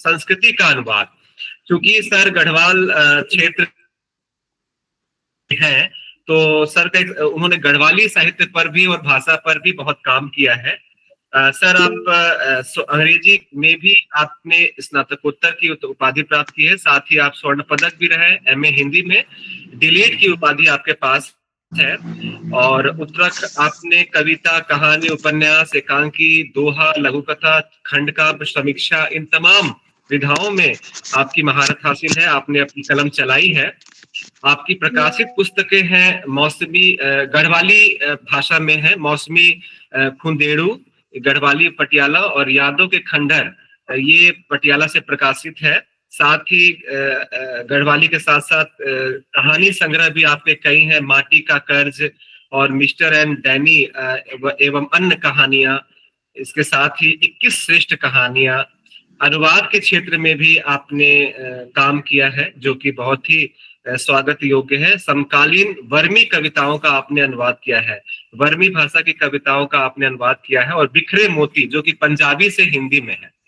संस्कृति का अनुवाद। क्योंकि सर गढ़वाल क्षेत्र है, तो सर का उन्होंने गढ़वाली साहित्य पर भी और भाषा पर भी बहुत काम किया है। सर आप अंग्रेजी में भी आपने स्नातकोत्तर की उपाधि प्राप्त की है, साथ ही आप स्वर्ण पदक भी रहे। एमए हिंदी में डिलीट की उपाधि आपके पास है। और उत्तराखंड आपने कविता, कहानी, उपन्यास, एकांकी, दोहा, लघु कथा, खंड काव्य, समीक्षा, इन तमाम विधाओं में आपकी महारत हासिल है। आपने अपनी कलम चलाई है। आपकी प्रकाशित पुस्तकें हैं मौसमी गढ़वाली भाषा में है, मौसमी खुंदेड़ू, गढ़वाली पटियाला और यादों के खंडहर, ये पटियाला से प्रकाशित है। साथ ही गढ़वाली के साथ साथ कहानी संग्रह भी आपके कई हैं, माटी का कर्ज और मिस्टर एंड डैनी एवं अन्य कहानियां। इसके साथ ही 21 श्रेष्ठ कहानियां। अनुवाद के क्षेत्र में भी आपने काम किया है, जो कि बहुत ही स्वागत योग्य है। समकालीन वर्मी कविताओं का आपने अनुवाद किया है, वर्मी भाषा की कविताओं का आपने अनुवाद किया है, और बिखरे मोती जो कि पंजाबी से हिंदी में है।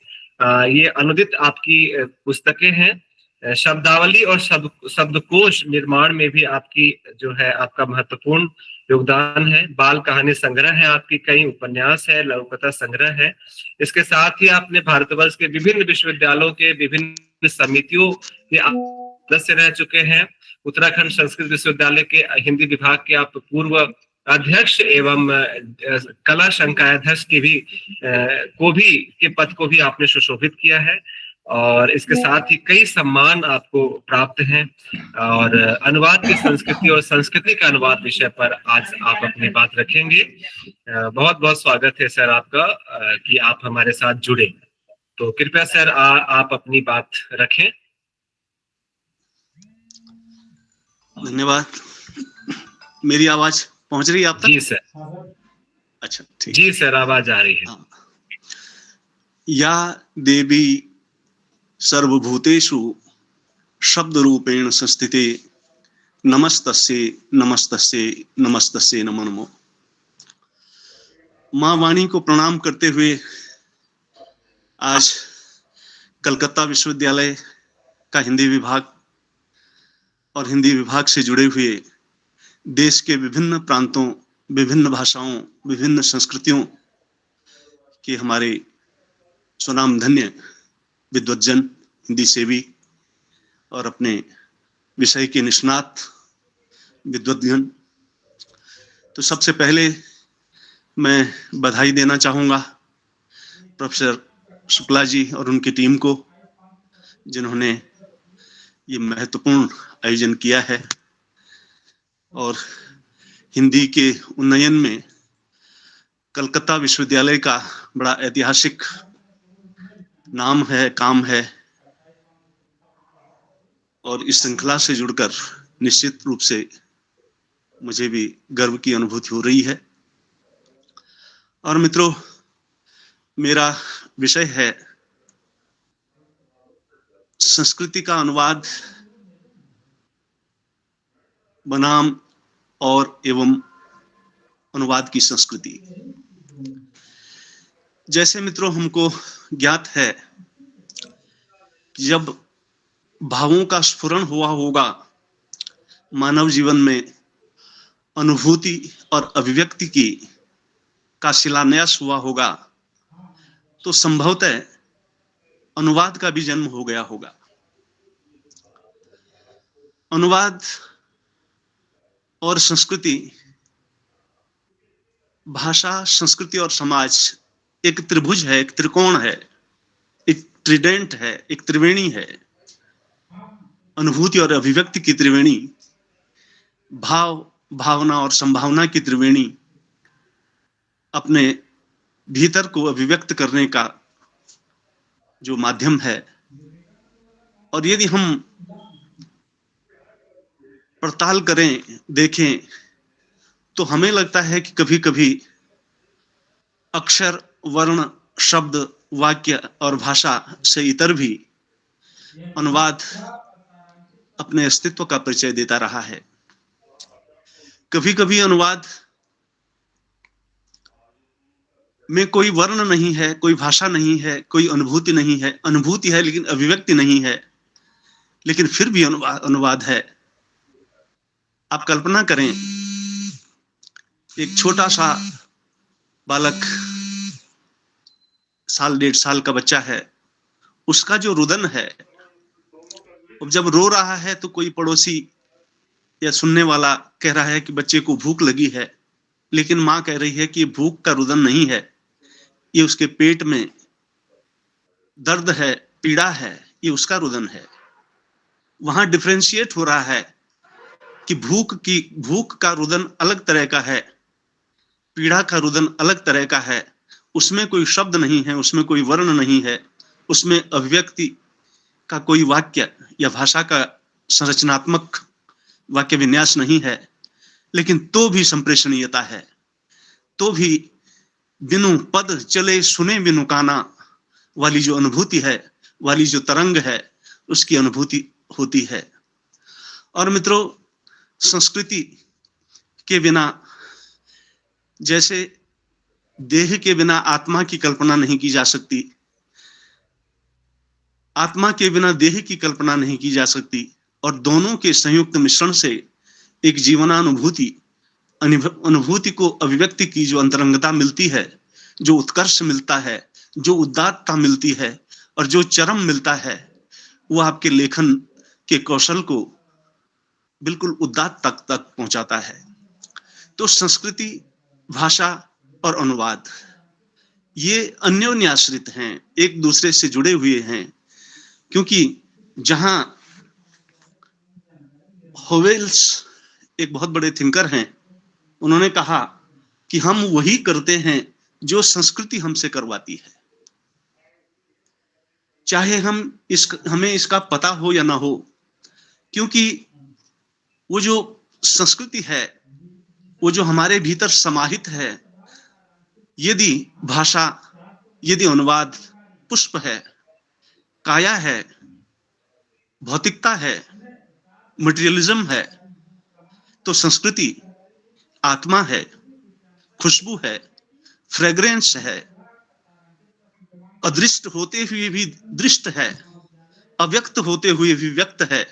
ये अनुदित आपकी पुस्तकें हैं। शब्दावली और शब्दकोश निर्माण में भी आपकी जो है आपका महत्वपूर्ण योगदान है। बाल कहानी संग्रह है आपकी, कई उपन्यास है, लघु कथा संग्रह है। इसके साथ ही आपने भारतवर्ष के विभिन्न विश्वविद्यालयों के विभिन्न समितियों के सदस्य रह चुके हैं। उत्तराखंड संस्कृत विश्वविद्यालय के हिंदी विभाग के आप पूर्व अध्यक्ष एवं कला संकायाध्यक्ष के पद को भी आपने सुशोभित किया है। और इसके साथ ही कई सम्मान आपको प्राप्त हैं। और अनुवाद की संस्कृति और संस्कृति का अनुवाद विषय पर आज आप अपनी बात रखेंगे। बहुत बहुत स्वागत है सर आपका कि आप हमारे साथ जुड़े। तो कृपया सर आप अपनी बात रखें। धन्यवाद। मेरी आवाज पहुंच रही है आप तक? जी सर। अच्छा, ठीक। जी सर, आवाज आ रही है। या देवी सर्वभूतेषु शब्द रूपेण संस्थिते नमस्तस्ये नमस्तस्ये नमस्तस्ये नमो नमो। माँ वाणी को प्रणाम करते हुए आज कलकत्ता विश्वविद्यालय का हिंदी विभाग और हिंदी विभाग से जुड़े हुए देश के विभिन्न प्रांतों, विभिन्न भाषाओं, विभिन्न संस्कृतियों के हमारे सुनामधन्य विद्वज्जन, हिंदी सेवी और अपने विषय के निष्णात विद्वद्गण, तो सबसे पहले मैं बधाई देना चाहूँगा प्रोफेसर शुक्ला जी और उनकी टीम को, जिन्होंने ये महत्वपूर्ण आयोजन किया है। और हिंदी के उन्नयन में कलकत्ता विश्वविद्यालय का बड़ा ऐतिहासिक नाम है, काम है, और इस श्रृंखला से जुड़कर निश्चित रूप से मुझे भी गर्व की अनुभूति हो रही है। और मित्रों, मेरा विषय है संस्कृति का अनुवाद बनाम और एवं अनुवाद की संस्कृति। जैसे मित्रों हमको ज्ञात है, जब भावों का स्फुरण हुआ होगा मानव जीवन में, अनुभूति और अभिव्यक्ति की का शिलान्यास हुआ होगा, तो संभवतः अनुवाद का भी जन्म हो गया होगा। अनुवाद और संस्कृति, भाषा, संस्कृति और समाज एक त्रिभुज है, एक त्रिकोण है, एक ट्रिडेंट है, एक त्रिवेणी है। अनुभूति और अभिव्यक्ति की त्रिवेणी, भाव, भावना और संभावना की त्रिवेणी अपने भीतर को अभिव्यक्त करने का जो माध्यम है। और यदि हम पड़ताल करें, देखें, तो हमें लगता है कि कभी कभी अक्षर, वर्ण, शब्द, वाक्य और भाषा से इतर भी अनुवाद अपने अस्तित्व का परिचय देता रहा है। कभी कभी अनुवाद में कोई वर्ण नहीं है, कोई भाषा नहीं है, कोई अनुभूति नहीं है। अनुभूति है लेकिन अभिव्यक्ति नहीं है, लेकिन फिर भी अनुवाद है। आप कल्पना करें, एक छोटा सा बालक, साल 1.5 साल का बच्चा है, उसका जो रुदन है, अब जब रो रहा है तो कोई पड़ोसी या सुनने वाला कह रहा है कि बच्चे को भूख लगी है, लेकिन माँ कह रही है कि भूख का रुदन नहीं है, ये उसके पेट में दर्द है, पीड़ा है, ये उसका रुदन है। वहां डिफरेंशिएट हो रहा है कि भूख का रुदन अलग तरह का है, पीड़ा का रुदन अलग तरह का है। उसमें कोई शब्द नहीं है, उसमें कोई वर्ण नहीं है, उसमें अभिव्यक्ति का कोई वाक्य या भाषा का संरचनात्मक वाक्य विन्यास नहीं है, लेकिन तो भी संप्रेषणीयता है, तो भी बिनु पद चले सुने बिनु काना वाली जो अनुभूति है, वाली जो तरंग है, उसकी अनुभूति होती है। और मित्रों, संस्कृति के बिना, जैसे देह के बिना आत्मा की कल्पना नहीं की जा सकती, आत्मा के बिना देह की कल्पना नहीं की जा सकती, और दोनों के संयुक्त मिश्रण से एक जीवनानुभूति, अनुभूति को अभिव्यक्ति की जो अंतरंगता मिलती है, जो उत्कर्ष मिलता है, जो उदात्तता मिलती है और जो चरम मिलता है, वो आपके लेखन के कौशल को बिल्कुल उदात्त तक पहुंचाता है। तो संस्कृति, भाषा और अनुवाद ये अन्योन्याश्रित हैं, एक दूसरे से जुड़े हुए हैं, क्योंकि जहां होवेल्स एक बहुत बड़े थिंकर हैं, उन्होंने कहा कि हम वही करते हैं जो संस्कृति हमसे करवाती है, चाहे हमें इसका पता हो या ना हो, क्योंकि वो जो संस्कृति है, वो जो हमारे भीतर समाहित है, यदि भाषा, यदि अनुवाद पुष्प है, काया है, भौतिकता है, मटेरियलिज्म है, तो संस्कृति आत्मा है, खुशबू है, फ्रेग्रेंस है, अदृष्ट होते हुए भी दृष्ट है, अव्यक्त होते हुए भी व्यक्त है।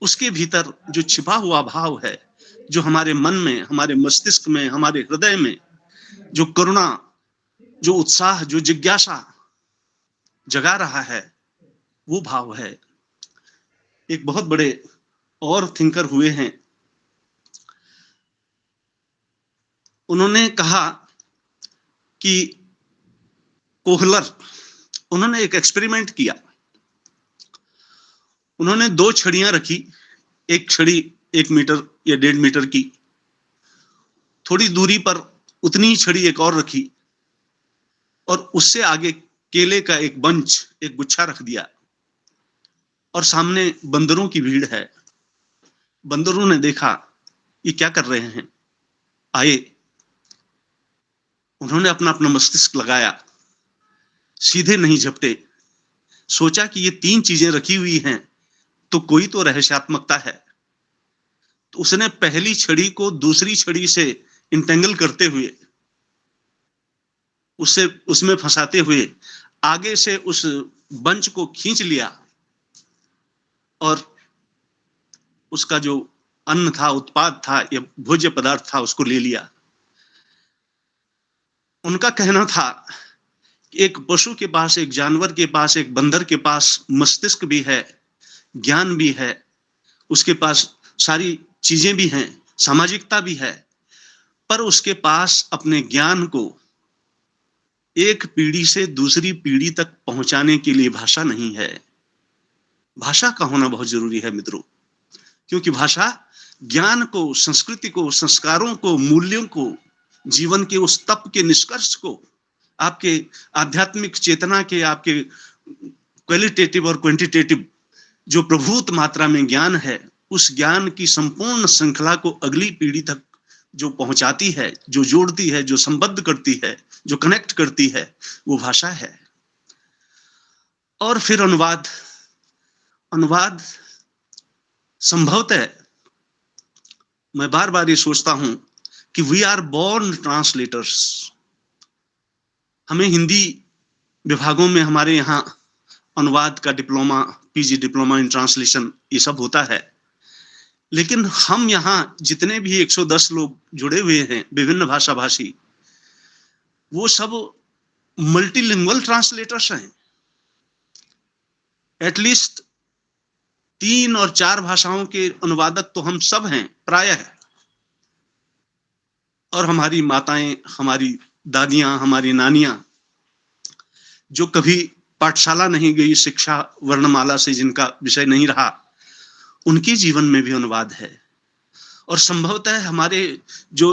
उसके भीतर जो छिपा हुआ भाव है, जो हमारे मन में, हमारे मस्तिष्क में, हमारे हृदय में जो करुणा, जो उत्साह, जो जिज्ञासा जगा रहा है, वो भाव है। एक बहुत बड़े और थिंकर हुए हैं, उन्होंने कहा कि कोहलर, उन्होंने एक एक्सपेरिमेंट किया। उन्होंने 2 छड़ियां रखी, एक छड़ी 1 मीटर या 1.5 मीटर की, थोड़ी दूरी पर उतनी ही छड़ी एक और रखी, और उससे आगे केले का एक बंच, एक गुच्छा रख दिया, और सामने बंदरों की भीड़ है। बंदरों ने देखा ये क्या कर रहे हैं, आए, उन्होंने अपना अपना मस्तिष्क लगाया, सीधे नहीं झपटे, सोचा कि ये 3 चीजें रखी हुई हैं तो कोई तो रहस्यात्मकता है। तो उसने पहली छड़ी को दूसरी छड़ी से इंटेंगल करते हुए, उसमें फंसाते हुए आगे से उस बंच को खींच लिया, और उसका जो अन्न था, उत्पाद था या भोज्य पदार्थ था, उसको ले लिया। उनका कहना था कि एक पशु के पास, एक जानवर के पास, एक बंदर के पास मस्तिष्क भी है, ज्ञान भी है, उसके पास सारी चीजें भी हैं, सामाजिकता भी है, पर उसके पास अपने ज्ञान को एक पीढ़ी से दूसरी पीढ़ी तक पहुंचाने के लिए भाषा नहीं है। भाषा का होना बहुत जरूरी है मित्रों, क्योंकि भाषा ज्ञान को, संस्कृति को, संस्कारों को, मूल्यों को, जीवन के उस तप के निष्कर्ष को, आपके आध्यात्मिक चेतना के, आपके क्वालिटेटिव और क्वांटिटेटिव जो प्रभुत मात्रा में ज्ञान है, उस ज्ञान की संपूर्ण श्रृंखला को अगली पीढ़ी तक जो पहुंचाती है, जो जोड़ती है, जो संबद्ध करती है, जो कनेक्ट करती है, वो भाषा है। और फिर अनुवाद, अनुवाद संभवतः, मैं बार बार ये सोचता हूं कि वी आर बोर्न ट्रांसलेटर्स। हमें हिंदी विभागों में हमारे यहाँ अनुवाद का diploma, PG diploma in translation ये सब होता है, लेकिन हम यहाँ जितने भी 110 लोग जुड़े हुए हैं विभिन्न भाषा भाषी, वो सब मल्टीलिंगुअल ट्रांसलेटर्स हैं। एटलीस्ट 3 और 4 भाषाओं के अनुवादक तो हम सब हैं प्रायः। और हमारी माताएं, हमारी दादियां, हमारी नानियां जो कभी पाठशाला नहीं गई, शिक्षा वर्णमाला से जिनका विषय नहीं रहा, उनके जीवन में भी अनुवाद है। और संभवतः हमारे जो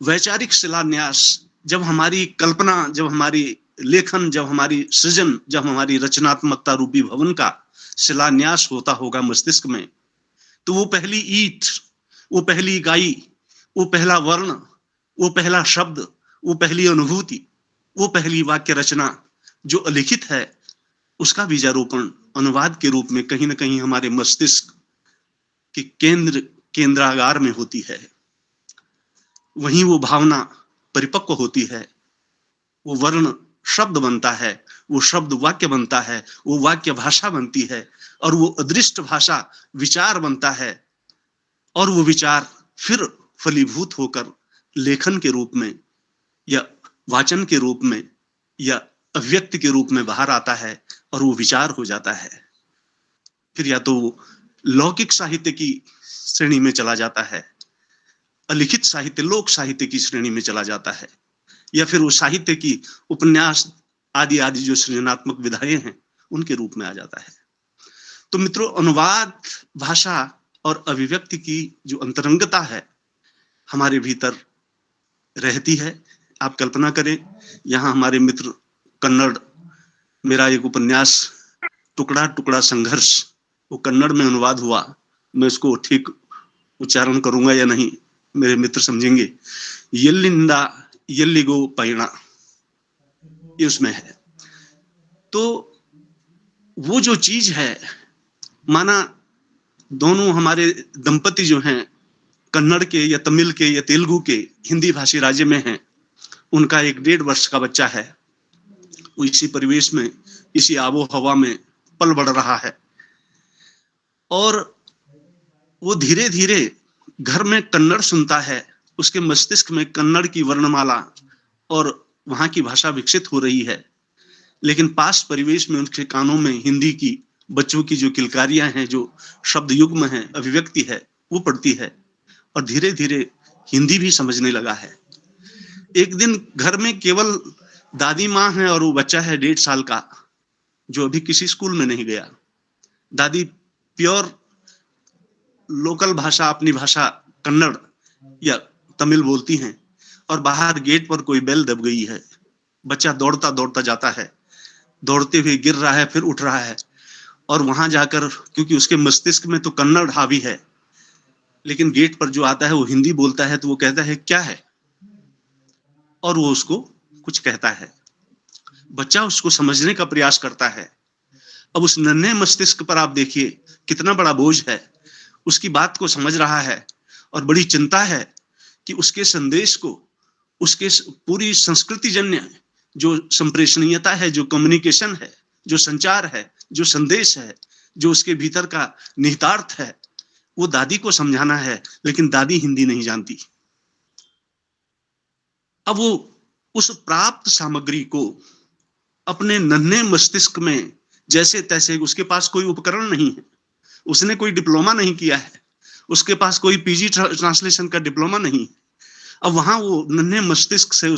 वैचारिक शिलान्यास, जब हमारी कल्पना, जब हमारी लेखन, जब हमारी सृजन, जब हमारी रचनात्मकता रूपी भवन का शिलान्यास होता होगा मस्तिष्क में, तो वो पहली ईंट, वो पहली इकाई, वो पहला वर्ण, वो पहला शब्द, वो पहली अनुभूति, वो पहली वाक्य रचना जो अलिखित है, उसका बीजारोपण अनुवाद के रूप में कहीं ना कहीं हमारे मस्तिष्क के केंद्रागार में होती है। वहीं वो भावना परिपक्व होती है, वो वर्ण शब्द बनता है, वो शब्द वाक्य बनता है, वो वाक्य भाषा बनती है, और वो अदृष्ट भाषा विचार बनता है, और वो विचार फिर फलीभूत होकर लेखन के रूप में या वाचन के रूप में या अभिव्यक्ति के रूप में बाहर आता है, और वो विचार हो जाता है। फिर या तो वो लौकिक साहित्य की श्रेणी में चला जाता है, अलिखित साहित्य, लोक साहित्य की श्रेणी में चला जाता है, या फिर वो साहित्य की उपन्यास आदि आदि जो सृजनात्मक विधाएं हैं उनके रूप में आ जाता है। तो मित्रों, अनुवाद भाषा और अभिव्यक्ति की जो अंतरंगता है हमारे भीतर रहती है। आप कल्पना करें, यहाँ हमारे मित्र कन्नड़, मेरा एक उपन्यास टुकड़ा टुकड़ा संघर्ष, वो कन्नड़ में अनुवाद हुआ। मैं इसको ठीक उच्चारण करूंगा या नहीं मेरे मित्र समझेंगे। यल्लिंदा यल्लिगो पैणा, ये उसमें है। तो वो जो चीज है, माना दोनों हमारे दंपति जो हैं कन्नड़ के या तमिल के या तेलुगु के हिंदी भाषी राज्य में हैं, उनका एक 1.5 वर्ष का बच्चा है, वो इसी परिवेश में, इसी आबो हवा में पल बढ़ रहा है, और वो धीरे धीरे घर में कन्नड़ सुनता है, उसके मस्तिष्क में कन्नड़ की वर्णमाला और वहां की भाषा विकसित हो रही है, लेकिन पास परिवेश में उनके कानों में हिंदी की बच्चों की जो किलकारियां हैं, जो शब्द युग्म है, अभिव्यक्ति है, वो पड़ती है, और धीरे धीरे हिंदी भी समझने लगा है। एक दिन घर में केवल दादी माँ है और वो बच्चा है 1.5 साल का, जो अभी किसी स्कूल में नहीं गया। दादी प्योर लोकल भाषा, अपनी भाषा कन्नड़ या तमिल बोलती हैं, और बाहर गेट पर कोई बेल दब गई है। बच्चा दौड़ता दौड़ता जाता है, दौड़ते हुए गिर रहा है, फिर उठ रहा है, और वहां जाकर, क्योंकि उसके मस्तिष्क में तो कन्नड़ हावी है, लेकिन गेट पर जो आता है वो हिंदी बोलता है, तो वो कहता है क्या है, और वो उसको कुछ कहता है। बच्चा उसको समझने का प्रयास करता है। अब उस नन्हे मस्तिष्क पर आप देखिए कितना बड़ा बोझ है। उसकी बात को समझ रहा है, और बड़ी चिंता है कि उसके संदेश को, उसके पूरी संस्कृति जन्य जो संप्रेषणीयता है, जो कम्युनिकेशन है, जो संचार है, जो संदेश है, जो उसके भीतर का निहितार्थ है, वो दादी को समझाना है, लेकिन दादी हिंदी नहीं जानती। अब वो उस प्राप्त सामग्री को अपने नन्हे मस्तिष्क में जैसे तैसे, उसके पास कोई उपकरण नहीं है, उसने कोई डिप्लोमा नहीं किया है, उसके पास कोई पीजी ट्रांसलेशन का डिप्लोमा नहीं है। अब वहां वो नन्हे मस्तिष्क से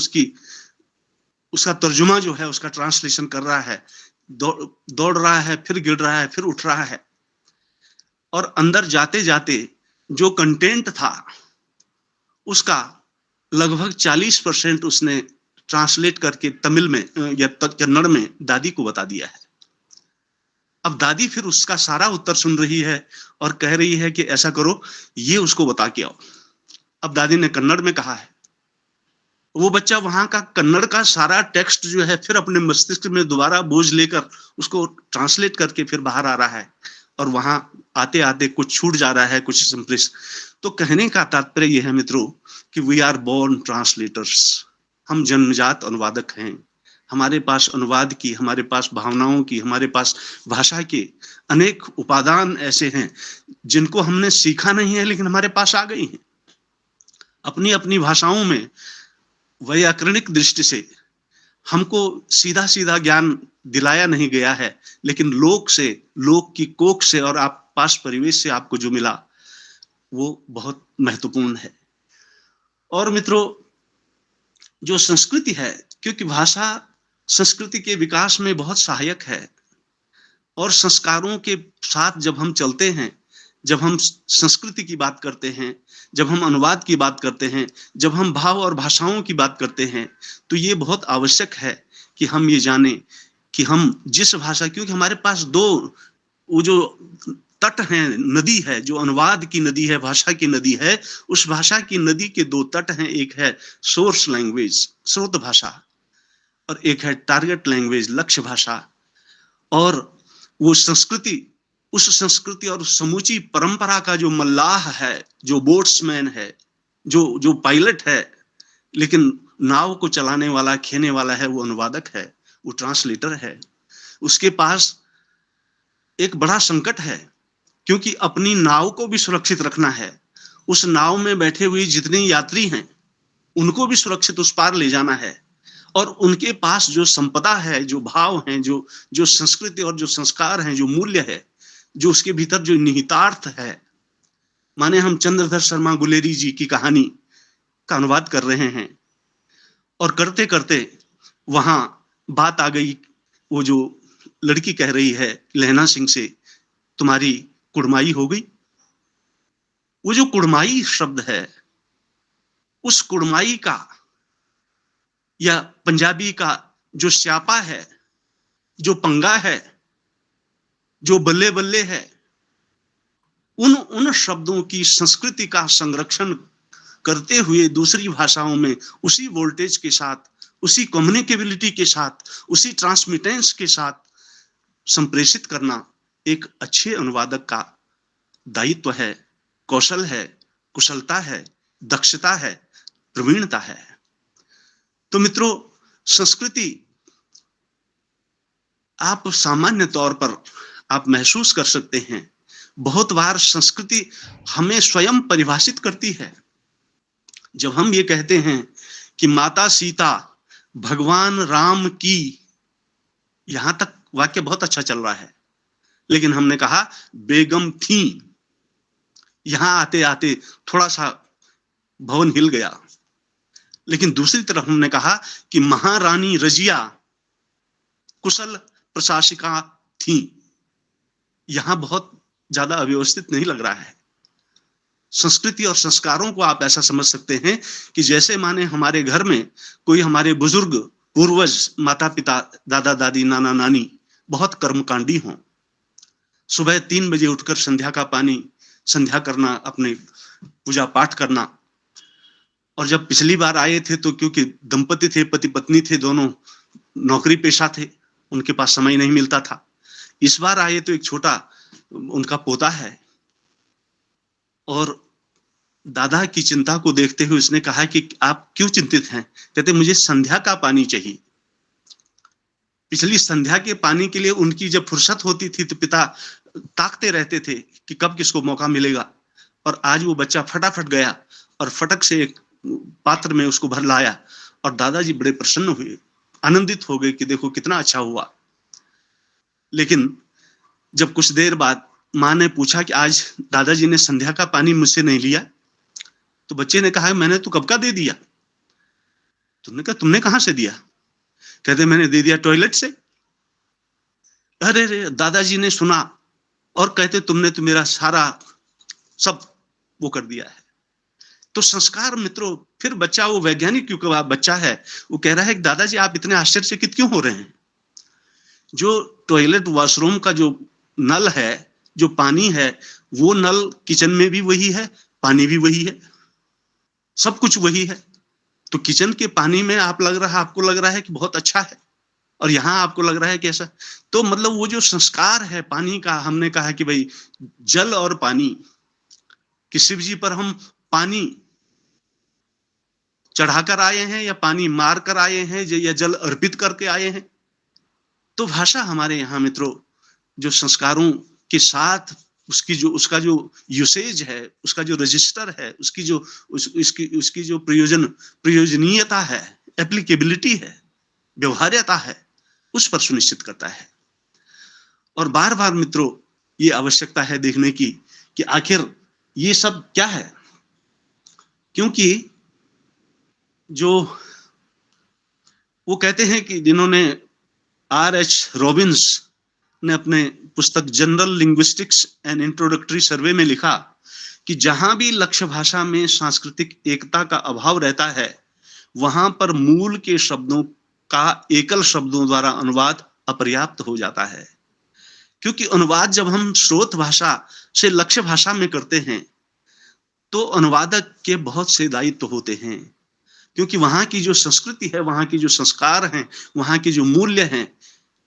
उसका तर्जुमा जो है, उसका ट्रांसलेशन कर रहा है, दौड़ रहा है, फिर गिर रहा है, फिर उठ रहा है, और अंदर जाते जाते जो कंटेंट था उसका लगभग 40% उसने ट्रांसलेट करके तमिल में या कन्नड़ में दादी को बता दिया है। अब दादी फिर उसका सारा उत्तर सुन रही है और कह रही है कि ऐसा करो, ये उसको बता के आओ। अब दादी ने कन्नड़ में कहा है, वो बच्चा वहां का कन्नड़ का सारा टेक्स्ट जो है फिर अपने मस्तिष्क में दोबारा बोझ लेकर उसको ट्रांसलेट करके फिर बाहर आ रहा है, और वहां आते आते कुछ छूट जा रहा है, कुछ संप्रेष। तो कहने का तात्पर्य यह है मित्रों कि वी आर बोर्न ट्रांसलेटर्स, हम जन्मजात अनुवादक हैं। हमारे पास अनुवाद की, हमारे पास भावनाओं की, हमारे पास भाषा के अनेक उपादान ऐसे हैं जिनको हमने सीखा नहीं है लेकिन हमारे पास आ गई हैं। अपनी अपनी भाषाओं में वैयाकरणिक दृष्टि से हमको सीधा सीधा ज्ञान दिलाया नहीं गया है, लेकिन लोक से, लोक की कोख से और आप पास परिवेश से आपको जो मिला वो बहुत महत्वपूर्ण है। और मित्रों, जो संस्कृति है, क्योंकि भाषा संस्कृति के विकास में बहुत सहायक है, और संस्कारों के साथ जब हम चलते हैं, जब हम संस्कृति की बात करते हैं, जब हम अनुवाद की बात करते हैं, जब हम भाव और भाषाओं की बात करते हैं, तो ये बहुत आवश्यक है कि हम ये जानें कि हम जिस भाषा, क्योंकि हमारे पास दो वो जो तट हैं, नदी है, जो अनुवाद की नदी है, भाषा की नदी है, उस भाषा की नदी के दो तट हैं। एक है सोर्स लैंग्वेज, स्रोत भाषा, और एक है टारगेट लैंग्वेज, लक्ष्य भाषा। और वो संस्कृति, उस संस्कृति और उस समूची परंपरा का जो मल्लाह है, जो बोट्समैन है, जो पायलट है, लेकिन नाव को चलाने वाला, खेने वाला है, वो अनुवादक है, वो ट्रांसलेटर है। उसके पास एक बड़ा संकट है, क्योंकि अपनी नाव को भी सुरक्षित रखना है, उस नाव में बैठे हुए जितने यात्री हैं उनको भी सुरक्षित उस पार ले जाना है, और उनके पास जो संपदा है, जो भाव हैं, जो संस्कृति और जो संस्कार हैं, जो मूल्य है, जो उसके भीतर जो निहितार्थ है। माने हम चंद्रधर शर्मा गुलेरी जी की कहानी का अनुवाद कर रहे हैं, और करते करते वहां बात आ गई, वो जो लड़की कह रही है लहना सिंह से, तुम्हारी कुड़माई हो गई। वो जो कुड़माई शब्द है, उस कुड़माई का या पंजाबी का जो स्यापा है, जो पंगा है, जो बल्ले बल्ले है, उन शब्दों की संस्कृति का संरक्षण करते हुए दूसरी भाषाओं में उसी वोल्टेज के साथ, उसी कम्युनिकेबिलिटी के साथ, उसी ट्रांसमिटेंस के साथ संप्रेषित करना एक अच्छे अनुवादक का दायित्व है, कौशल है, कुशलता है, दक्षता है, प्रवीणता है। तो मित्रों, संस्कृति आप सामान्य तौर पर आप महसूस कर सकते हैं, बहुत बार संस्कृति हमें स्वयं परिभाषित करती है। जब हम ये कहते हैं कि माता सीता भगवान राम की, यहां तक वाक्य बहुत अच्छा चल रहा है, लेकिन हमने कहा बेगम थी, यहां आते आते थोड़ा सा भवन हिल गया। लेकिन दूसरी तरफ हमने कहा कि महारानी रजिया कुशल प्रशासिका थी, यहां बहुत ज्यादा अव्यवस्थित नहीं लग रहा है। संस्कृति और संस्कारों को आप ऐसा समझ सकते हैं कि जैसे माने हमारे घर में कोई हमारे बुजुर्ग, पूर्वज, माता पिता, दादा दादी, नाना नानी बहुत कर्मकांडी हों, सुबह 3 बजे उठकर संध्या का पानी, संध्या करना, अपने पूजा पाठ करना। और जब पिछली बार आए थे तो क्योंकि दंपति थे, पति पत्नी थे, दोनों नौकरी पेशा थे, उनके पास समय नहीं मिलता था। इस बार आए तो एक छोटा उनका पोता है, और दादा की चिंता को देखते हुए उसने कहा कि आप क्यों चिंतित हैं? कहते मुझे संध्या का पानी चाहिए। पिछली संध्या के पानी के लिए उनकी जब फुर्सत होती थी तो पिता ताकते रहते थे कि कब किसको मौका मिलेगा, और आज वो बच्चा फटाफट गया और फटक से एक पात्र में उसको भर लाया, और दादाजी बड़े प्रसन्न हुए, आनंदित हो गए कि देखो कितना अच्छा हुआ। लेकिन जब कुछ देर बाद माँ ने पूछा कि आज दादाजी ने संध्या का पानी मुझसे नहीं लिया, तो बच्चे ने कहा मैंने तो कब का दे दिया। तुमने कहा तुमने कहां से दिया? कहते मैंने दे दिया टॉयलेट से। अरे रे, दादाजी ने सुना और कहते तुमने तो मेरा सारा सब वो कर दिया है। तो संस्कार मित्रों, फिर बच्चा, वो वैज्ञानिक क्योंकि बच्चा है, वो कह रहा है कि दादाजी आप इतने आश्चर्यचकित क्यों हो रहे हैं? जो टॉयलेट वॉशरूम का जो नल है, जो पानी है, वो नल किचन में भी वही है, पानी भी वही है, सब कुछ वही है। तो किचन के पानी में आपको लग रहा है कि बहुत अच्छा है, और यहां आपको लग रहा है कि ऐसा। तो मतलब वो जो संस्कार है पानी का, हमने कहा कि भाई जल और पानी, कि शिव जी पर हम पानी चढ़ाकर आए हैं या पानी मार कर आए हैं या जल अर्पित करके आए हैं। तो भाषा हमारे यहाँ मित्रों जो संस्कारों के साथ उसका जो यूसेज है, उसका जो रजिस्टर है, उसकी जो प्रयोजनीयता है, एप्लीकेबिलिटी है, व्यवहार्यता है, उस पर सुनिश्चित करता है। और बार बार मित्रों ये आवश्यकता है देखने की कि आखिर ये सब क्या है, क्योंकि जो वो कहते हैं कि जिन्होंने R.H. रॉबिन्स ने अपने पुस्तक जनरल लिंग्विस्टिक्स एंड इंट्रोडक्टरी सर्वे में लिखा कि जहां भी लक्ष्य भाषा में सांस्कृतिक एकता का अभाव रहता है वहां पर मूल के शब्दों का एकल शब्दों द्वारा अनुवाद अपर्याप्त हो जाता है। क्योंकि अनुवाद जब हम स्रोत भाषा से लक्ष्य भाषा में करते हैं तो अनुवादक के बहुत से दायित्व होते हैं, क्योंकि वहां की जो संस्कृति है, वहां की जो संस्कार हैं, वहां के जो मूल्य हैं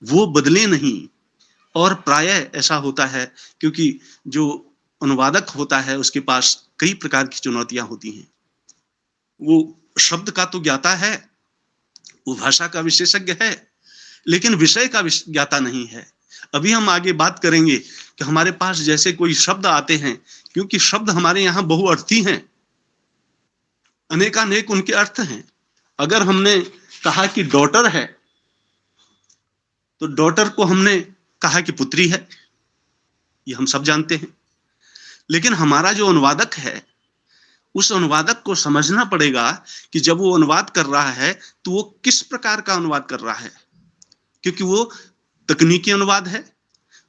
वो बदले नहीं। और प्रायः ऐसा होता है क्योंकि जो अनुवादक होता है उसके पास कई प्रकार की चुनौतियां होती हैं। वो शब्द का तो ज्ञाता है, वो भाषा का विशेषज्ञ है, लेकिन विषय का ज्ञाता नहीं है। अभी हम आगे बात करेंगे कि हमारे पास जैसे कोई शब्द आते हैं, क्योंकि शब्द हमारे यहाँ बहुअर्थी हैं, अनेकानेक उनके अर्थ हैं। अगर हमने कहा कि डॉटर है तो डॉटर को हमने कहा कि पुत्री है, ये हम सब जानते हैं। लेकिन हमारा जो अनुवादक है उस अनुवादक को समझना पड़ेगा कि जब वो अनुवाद कर रहा है तो वो किस प्रकार का अनुवाद कर रहा है, क्योंकि वो तकनीकी अनुवाद है,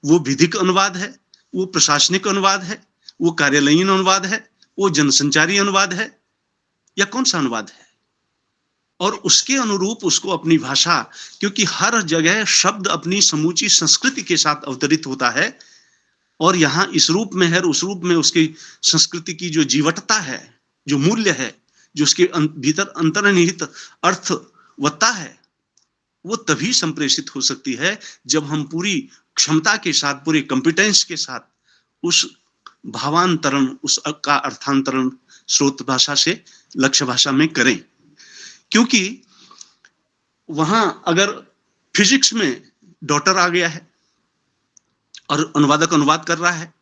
वो विधिक अनुवाद है, वो प्रशासनिक अनुवाद है, वो कार्यालयीन अनुवाद है, वो जनसंचारी अनुवाद है, या कौन सा अनुवाद है। और उसके अनुरूप उसको अपनी भाषा, क्योंकि हर जगह शब्द अपनी समूची संस्कृति के साथ अवतरित होता है और यहाँ इस रूप में है, उस रूप में उसकी संस्कृति की जो जीवटता है, जो मूल्य है, जो उसके भीतर अंतर्निहित अर्थवत्ता है, वो तभी संप्रेषित हो सकती है जब हम पूरी क्षमता के साथ, पूरे कॉम्पिटेंस के साथ उस भावांतरण, उसका अर्थांतरण स्रोत भाषा से लक्ष्य भाषा में करें। क्योंकि वहां अगर फिजिक्स में डॉटर आ गया है और अनुवादक अनुवाद कर रहा है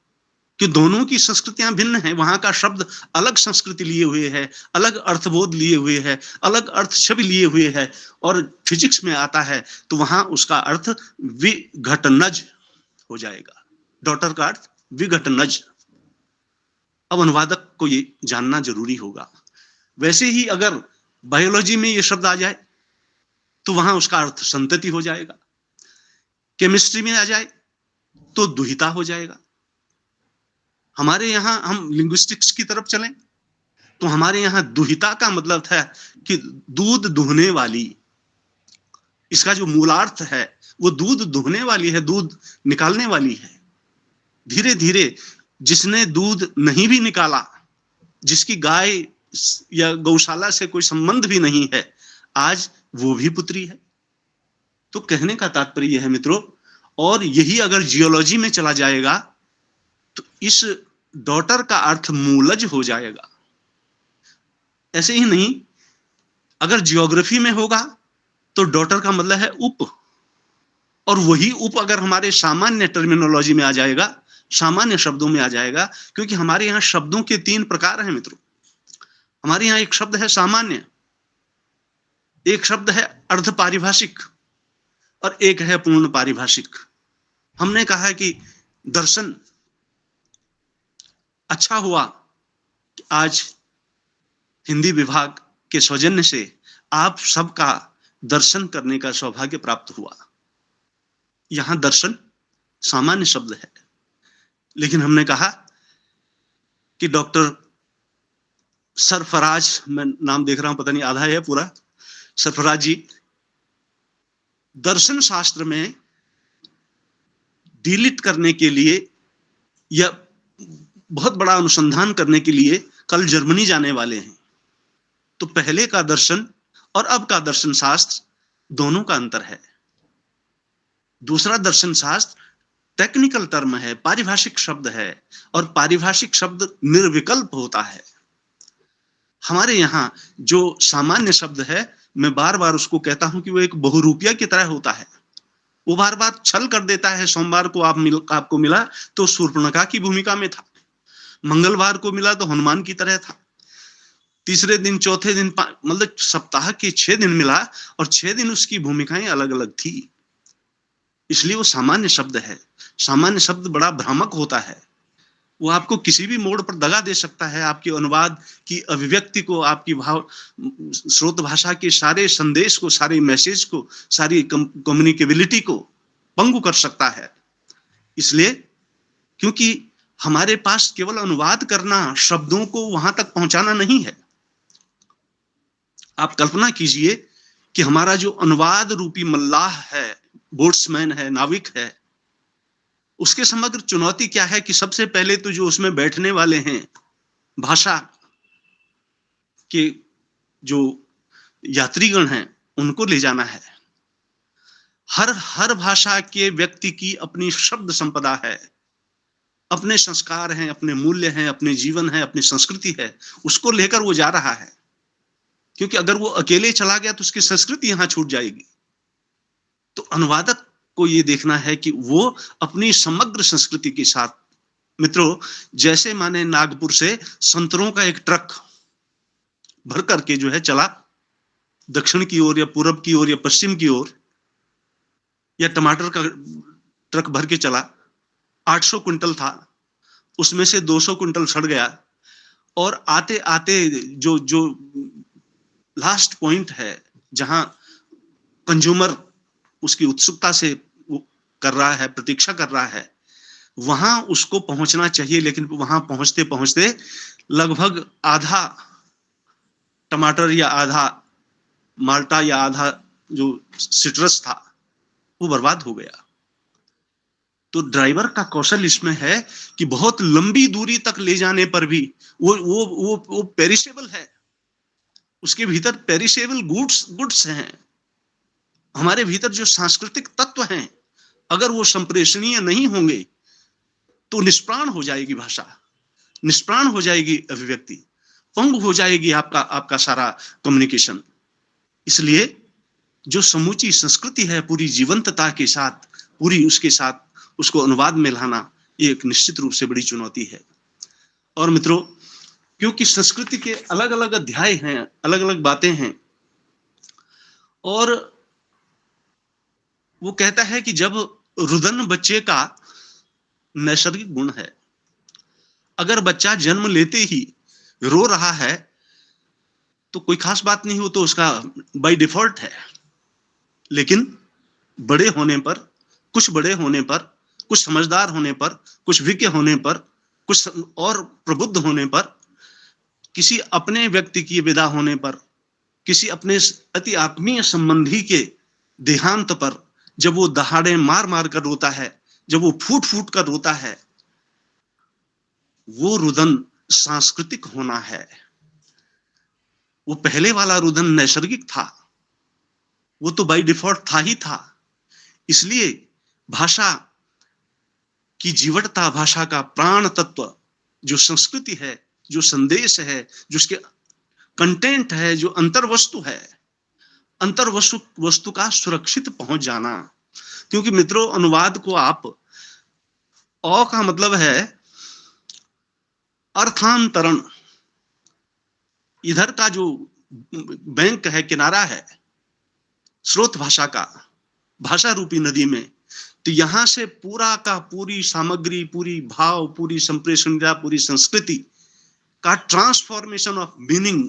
कि दोनों की संस्कृतियां भिन्न हैं, वहां का शब्द अलग संस्कृति लिए हुए है, अलग अर्थबोध लिए हुए है, अलग अर्थ छवि लिए हुए है, और फिजिक्स में आता है तो वहां उसका अर्थ विघटनज हो जाएगा। डॉटर का अर्थ विघटनज। अब अनुवादक को ये जानना जरूरी होगा। वैसे ही अगर बायोलॉजी में ये शब्द आ जाए तो वहां उसका अर्थ संतति हो जाएगा। केमिस्ट्री में आ जाए तो दुहिता हो जाएगा। हमारे यहाँ हम लिंग्विस्टिक्स की तरफ चलें तो हमारे यहाँ दुहिता का मतलब है कि दूध दुहने वाली। इसका जो मूलार्थ है वो दूध दुहने वाली है, दूध निकालने वाली है। धीरे धीरे जिसने दूध नहीं भी निकाला, जिसकी गाय या गौशाला से कोई संबंध भी नहीं है, आज वो भी पुत्री है। तो कहने का तात्पर्य है मित्रों, और यही अगर जियोलॉजी में चला जाएगा तो इस डॉटर का अर्थ मूलज हो जाएगा। ऐसे ही नहीं, अगर जियोग्राफी में होगा तो डॉटर का मतलब है उप, और वही उप अगर हमारे सामान्य टर्मिनोलॉजी में आ जाएगा, सामान्य शब्दों में आ जाएगा, क्योंकि हमारे यहाँ शब्दों के 3 प्रकार हैं मित्रों। हमारे यहाँ एक शब्द है सामान्य, एक शब्द है अर्ध पारिभाषिक, और एक है पूर्ण पारिभाषिक। हमने कहा कि दर्शन, अच्छा हुआ कि आज हिंदी विभाग के सौजन्य से आप सबका दर्शन करने का सौभाग्य प्राप्त हुआ। यहां दर्शन सामान्य शब्द है, लेकिन हमने कहा कि डॉक्टर सरफराज, मैं नाम देख रहा हूं, पता नहीं आधा है पूरा, सरफराज जी दर्शन शास्त्र में डिलीट करने के लिए या बहुत बड़ा अनुसंधान करने के लिए कल जर्मनी जाने वाले हैं। तो पहले का दर्शन और अब का दर्शन शास्त्र दोनों का अंतर है। दूसरा दर्शन शास्त्र टेक्निकल टर्म है, पारिभाषिक शब्द है, और पारिभाषिक शब्द निर्विकल्प होता है। हमारे यहाँ जो सामान्य शब्द है, मैं बार बार उसको कहता हूं कि वो एक बहुरूपिया की तरह होता है। वो बार बार छल कर देता है। सोमवार को आपको मिला तो शूर्पणखा की भूमिका में था, मंगलवार को मिला तो हनुमान की तरह था, तीसरे दिन, चौथे दिन, मतलब सप्ताह के 6 दिन मिला और 6 दिन उसकी भूमिकाएं अलग अलग थी। इसलिए वो सामान्य शब्द है। सामान्य शब्द बड़ा भ्रामक होता है। वो आपको किसी भी मोड़ पर दगा दे सकता है, आपके अनुवाद की अभिव्यक्ति को, आपकी भाव स्रोत भाषा के सारे संदेश को, सारे मैसेज को, सारी कम्युनिकेबिलिटी को पंगु कर सकता है। इसलिए क्योंकि हमारे पास केवल अनुवाद करना, शब्दों को वहां तक पहुंचाना नहीं है। आप कल्पना कीजिए कि हमारा जो अनुवाद रूपी मल्लाह है, बोट्समैन है, नाविक है, उसके समग्र चुनौती क्या है कि सबसे पहले तो जो उसमें बैठने वाले हैं, भाषा के जो यात्रीगण हैं, उनको ले जाना है। हर भाषा के व्यक्ति की अपनी शब्द संपदा है, अपने संस्कार हैं, अपने मूल्य हैं, अपने जीवन है, अपनी संस्कृति है, उसको लेकर वो जा रहा है। क्योंकि अगर वो अकेले चला गया तो उसकी संस्कृति यहां छूट जाएगी। तो अनुवादक को ये देखना है कि वो अपनी समग्र संस्कृति के साथ, मित्रों, जैसे माने नागपुर से संतरों का एक ट्रक भर करके जो है चला दक्षिण की ओर या पूरब की ओर या पश्चिम की ओर, या टमाटर का ट्रक भर के चला, 800 क्विंटल था, उसमें से 200 क्विंटल सड़ गया, और आते आते जो जो लास्ट पॉइंट है जहां कंज्यूमर उसकी उत्सुकता से कर रहा है, प्रतीक्षा कर रहा है, वहां उसको पहुंचना चाहिए। लेकिन वहां पहुंचते पहुंचते लगभग आधा टमाटर या आधा माल्टा या आधा जो सिट्रस था वो बर्बाद हो गया। तो ड्राइवर का कौशल इसमें है कि बहुत लंबी दूरी तक ले जाने पर भी वो पेरिशेबल है, उसके भीतर पेरिशेबल गुड्स हैं। हमारे भीतर जो सांस्कृतिक तत्व हैं, अगर वो संप्रेषणीय नहीं होंगे तो निष्प्राण हो जाएगी भाषा, निष्प्राण हो जाएगी अभिव्यक्ति, पंगु हो जाएगी आपका सारा कम्युनिकेशन। इसलिए जो समूची संस्कृति है, पूरी जीवंतता के साथ, पूरी उसके साथ उसको अनुवाद में लाना, ये एक निश्चित रूप से बड़ी चुनौती है। और मित्रों, क्योंकि संस्कृति के अलग अलग अध्याय हैं, अलग अलग बातें हैं, और वो कहता है कि जब रुदन बच्चे का नैसर्गिक गुण है, अगर बच्चा जन्म लेते ही रो रहा है तो कोई खास बात नहीं, हो तो उसका बाय डिफॉल्ट है। लेकिन बड़े होने पर, कुछ बड़े होने पर, कुछ समझदार होने पर, कुछ विज्ञ होने पर, कुछ और प्रबुद्ध होने पर, किसी अपने व्यक्ति की विदा होने पर, किसी अपने अति आत्मीय संबंधी के देहांत पर, जब वो दहाड़े मार मार कर रोता है, जब वो फूट फूट कर रोता है, वो रुदन सांस्कृतिक होना है। वो पहले वाला रुदन नैसर्गिक था, वो तो बाय डिफॉल्ट था ही था। इसलिए भाषा की जीवटता, भाषा का प्राण तत्व, जो संस्कृति है, जो संदेश है, जो उसके कंटेंट है, जो अंतर्वस्तु है, अंतर्वस्तु का सुरक्षित पहुंच जाना। क्योंकि मित्रों, अनुवाद को आप, औ का मतलब है अर्थांतरण। इधर का जो बैंक है, किनारा है स्रोत भाषा का, भाषा रूपी नदी में, तो यहां से पूरा का पूरी सामग्री, पूरी भाव, पूरी संप्रेषणीयता, पूरी संस्कृति का transformation of meaning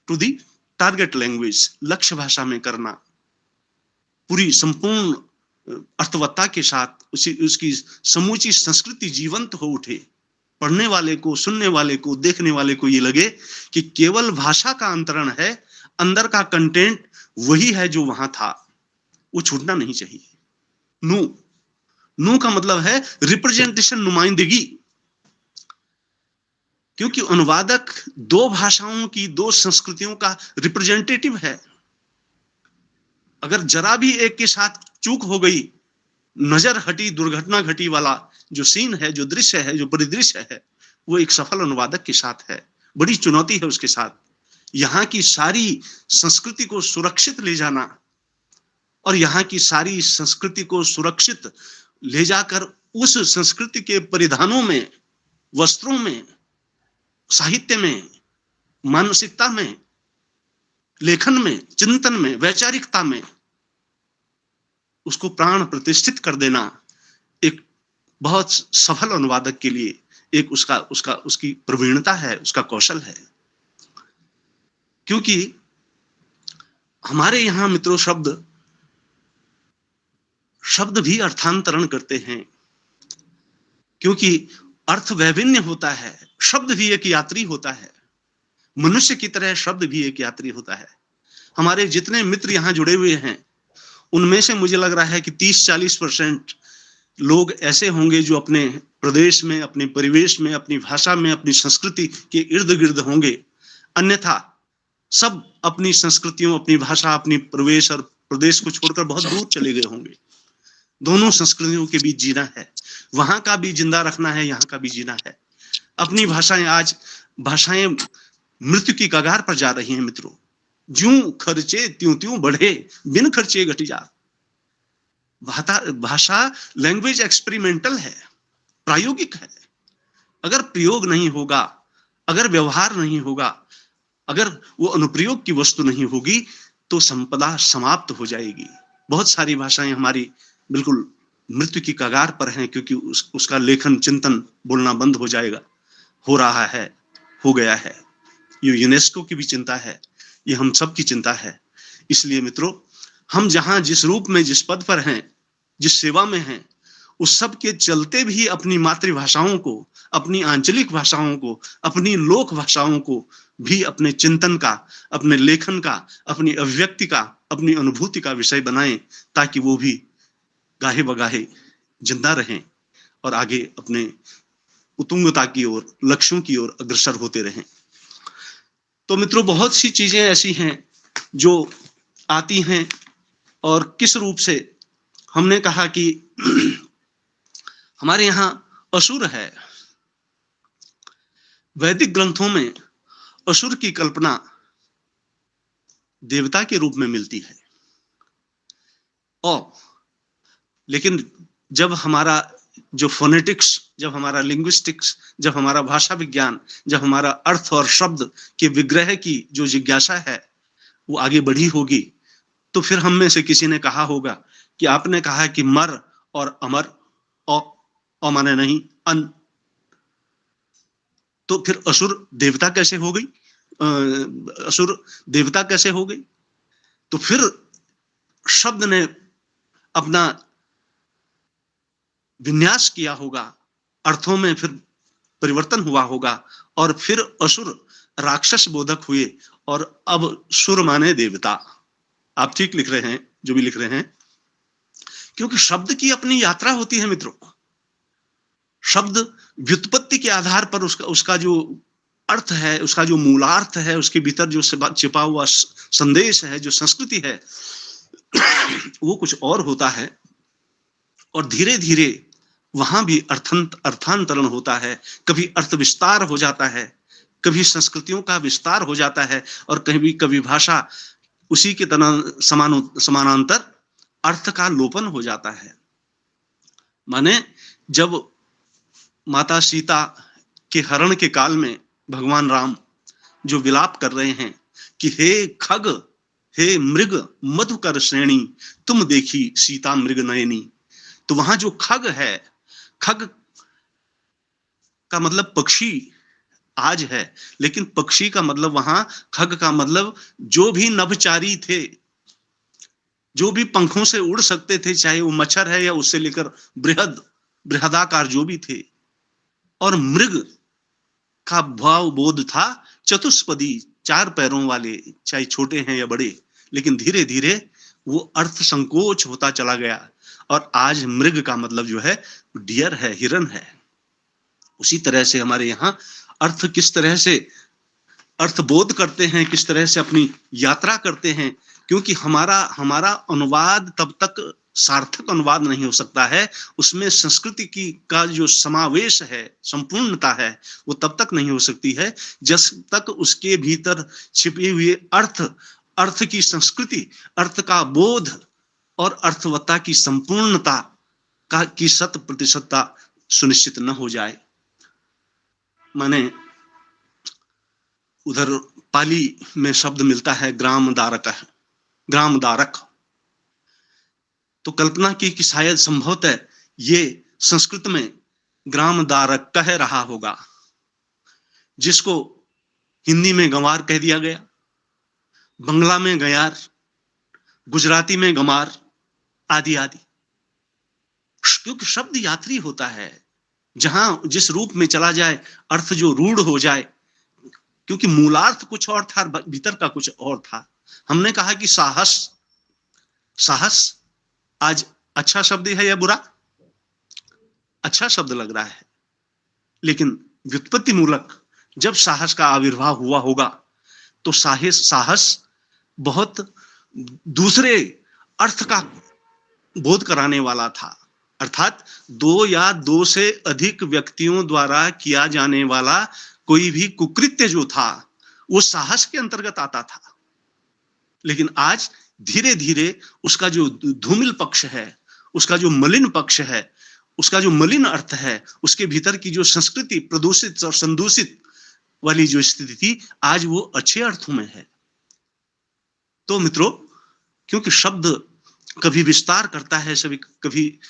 to the target language, लक्ष्य भाषा में करना, पूरी संपूर्ण अर्थवत्ता के साथ उसकी समूची संस्कृति जीवंत हो उठे। पढ़ने वाले को, सुनने वाले को, देखने वाले को ये लगे कि केवल भाषा का अंतरण है, अंदर का कंटेंट वही है जो वहां था, वो छूटना नहीं चाहिए। नू का मतलब है रिप्रेजेंटेशन, नुमाइंदगी। क्योंकि अनुवादक दो भाषाओं की, दो संस्कृतियों का रिप्रेजेंटेटिव है। अगर जरा भी एक के साथ चूक हो गई, नजर हटी, दुर्घटना घटी वाला जो सीन है, जो दृश्य है, जो परिदृश्य है, वो एक सफल अनुवादक के साथ है, बड़ी चुनौती है उसके साथ। यहाँ की सारी संस्कृति को सुरक्षित ले जाना और यहाँ की सारी संस्कृति को सुरक्षित ले जाकर उस संस्कृति के परिधानों में, वस्त्रों में, साहित्य में, मानसिकता में, लेखन में, चिंतन में, वैचारिकता में उसको प्राण प्रतिष्ठित कर देना एक बहुत सफल अनुवादक के लिए एक उसकी प्रवीणता है, उसका कौशल है। क्योंकि हमारे यहाँ मित्रों शब्द भी अर्थांतरण करते हैं, क्योंकि अर्थ वैभिन्न होता है। शब्द भी एक यात्री होता है, मनुष्य की तरह शब्द भी एक यात्री होता है। हमारे जितने मित्र यहाँ जुड़े हुए हैं उनमें से मुझे लग रहा है कि 30-40% लोग ऐसे होंगे जो अपने प्रदेश में, अपने परिवेश में, अपनी भाषा में, अपनी संस्कृति के इर्द गिर्द होंगे। अन्यथा सब अपनी संस्कृतियों, अपनी भाषा, अपनी प्रवेश और प्रदेश को छोड़कर बहुत दूर चले गए होंगे। दोनों संस्कृतियों के बीच जीना है, वहां का भी जिंदा रखना है, यहाँ का भी जीना है। अपनी भाषाएं मृत्यु की कगार पर जा रही हैं मित्रों। ज्यों खर्चे त्यों त्यों बढ़े, बिन खर्चे घटी जा। भाषा लैंग्वेज एक्सपेरिमेंटल है, प्रायोगिक है। अगर प्रयोग नहीं होगा, अगर व्यवहार नहीं होगा, अगर वो अनुप्रयोग की वस्तु नहीं होगी तो संपदा समाप्त हो जाएगी। बहुत सारी भाषाएं हमारी बिल्कुल मृत्यु की कगार पर हैं, क्योंकि उसका लेखन चिंतन बोलना बंद हो जाएगा, हो रहा है, हो गया है। ये यूनेस्को की भी चिंता है, ये हम सब की चिंता है। इसलिए मित्रों, हम जहां जिस रूप में, जिस पद पर हैं, जिस सेवा में हैं, उस सब के चलते भी अपनी मातृभाषाओं को, अपनी आंचलिक भाषाओं को, अपनी लोक भाषाओं को भी अपने चिंतन का, अपने लेखन का, अपनी अभिव्यक्ति का, अपनी अनुभूति का विषय बनाएं, ताकि वो भी गाहे बगाहे जिंदा रहें और आगे अपने उत्तुंगता की ओर, लक्ष्यों की ओर अग्रसर होते रहें। तो मित्रों, बहुत सी चीजें ऐसी हैं जो आती हैं और किस रूप से हमने कहा कि हमारे यहाँ असुर है। वैदिक ग्रंथों में असुर की कल्पना देवता के रूप में मिलती है। और लेकिन जब हमारा जो फोनेटिक्स, जब हमारा लिंग्विस्टिक्स, जब हमारा भाषा विज्ञान, जब हमारा अर्थ और शब्द के विग्रह की जो जिज्ञासा है वो आगे बढ़ी होगी, तो फिर हम में से किसी ने कहा होगा कि आपने कहा कि मर और अमर, और माने नहीं अन, तो फिर असुर देवता कैसे हो गई? असुर देवता कैसे हो गई? तो फिर शब्द ने अपना विन्यास किया होगा, अर्थों में फिर परिवर्तन हुआ होगा, और फिर असुर राक्षस बोधक हुए, और अब सुर माने देवता। आप ठीक लिख रहे हैं जो भी लिख रहे हैं, क्योंकि शब्द की अपनी यात्रा होती है मित्रों। शब्द व्युत्पत्ति के आधार पर उसका जो अर्थ है, उसका जो मूलार्थ है, उसके भीतर जो छिपा हुआ संदेश है, जो संस्कृति है, वो कुछ और होता है। और धीरे धीरे वहां भी अर्थांतरण होता है। कभी अर्थ विस्तार हो जाता है, कभी संस्कृतियों का विस्तार हो जाता है, और कभी भाषा उसी के तरह समानांतर अर्थ का लोपन हो जाता है। माने जब माता सीता के हरण के काल में भगवान राम जो विलाप कर रहे हैं कि हे खग, हे मृग मधुकर श्रेणी, तुम देखी सीता मृग नयनी, तो वहां जो खग है, खग का मतलब पक्षी आज है, लेकिन पक्षी का मतलब वहां, खग का मतलब जो भी नभचारी थे, जो भी पंखों से उड़ सकते थे, चाहे वो मच्छर है या उससे लेकर बृहदाकार जो भी थे। और मृग का भाव बोध था चतुष्पदी, 4 पैरों वाले, चाहे छोटे हैं या बड़े, लेकिन धीरे धीरे वो अर्थ संकोच होता चला गया, और आज मृग का मतलब जो है डियर है, हिरन है। उसी तरह से हमारे यहाँ अर्थ किस तरह से अर्थ बोध करते हैं, किस तरह से अपनी यात्रा करते हैं, क्योंकि हमारा अनुवाद तब तक सार्थक अनुवाद नहीं हो सकता है, उसमें संस्कृति की का जो समावेश है, संपूर्णता है, वो तब तक नहीं हो सकती है जब तक उसके भीतर छिपे हुए अर्थ की संस्कृति, अर्थ का बोध और अर्थवत्ता की संपूर्णता की 100% सुनिश्चित न हो जाए। माने उधर पाली में शब्द मिलता है ग्रामदारक, तो कल्पना की कि शायद संभवतः ये संस्कृत में ग्रामदारक कह रहा होगा, जिसको हिंदी में गंवार कह दिया गया, बंगला में गयार, गुजराती में गमार, आदि आदि। क्योंकि शब्द यात्री होता है, जहां जिस रूप में चला जाए अर्थ जो रूढ़ हो जाए, क्योंकि मूलार्थ कुछ और था, भीतर का कुछ और था। हमने कहा कि साहस आज अच्छा शब्द है या बुरा? अच्छा शब्द लग रहा है, लेकिन व्युत्पत्ति मूलक जब साहस का आविर्भाव हुआ होगा तो साहस बहुत दूसरे अर्थ का बोध कराने वाला था, अर्थात 2 या 2 से अधिक व्यक्तियों द्वारा किया जाने वाला कोई भी कुकृत्य जो था वो साहस के अंतर्गत आता था। लेकिन आज धीरे धीरे उसका जो धूमिल पक्ष है, उसका जो मलिन पक्ष है, उसका जो मलिन अर्थ है, उसके भीतर की जो संस्कृति प्रदूषित और संदूषित वाली जो स्थिति थी, आज वो अच्छे अर्थों में है। तो मित्रों, क्योंकि शब्द कभी विस्तार करता है, कभी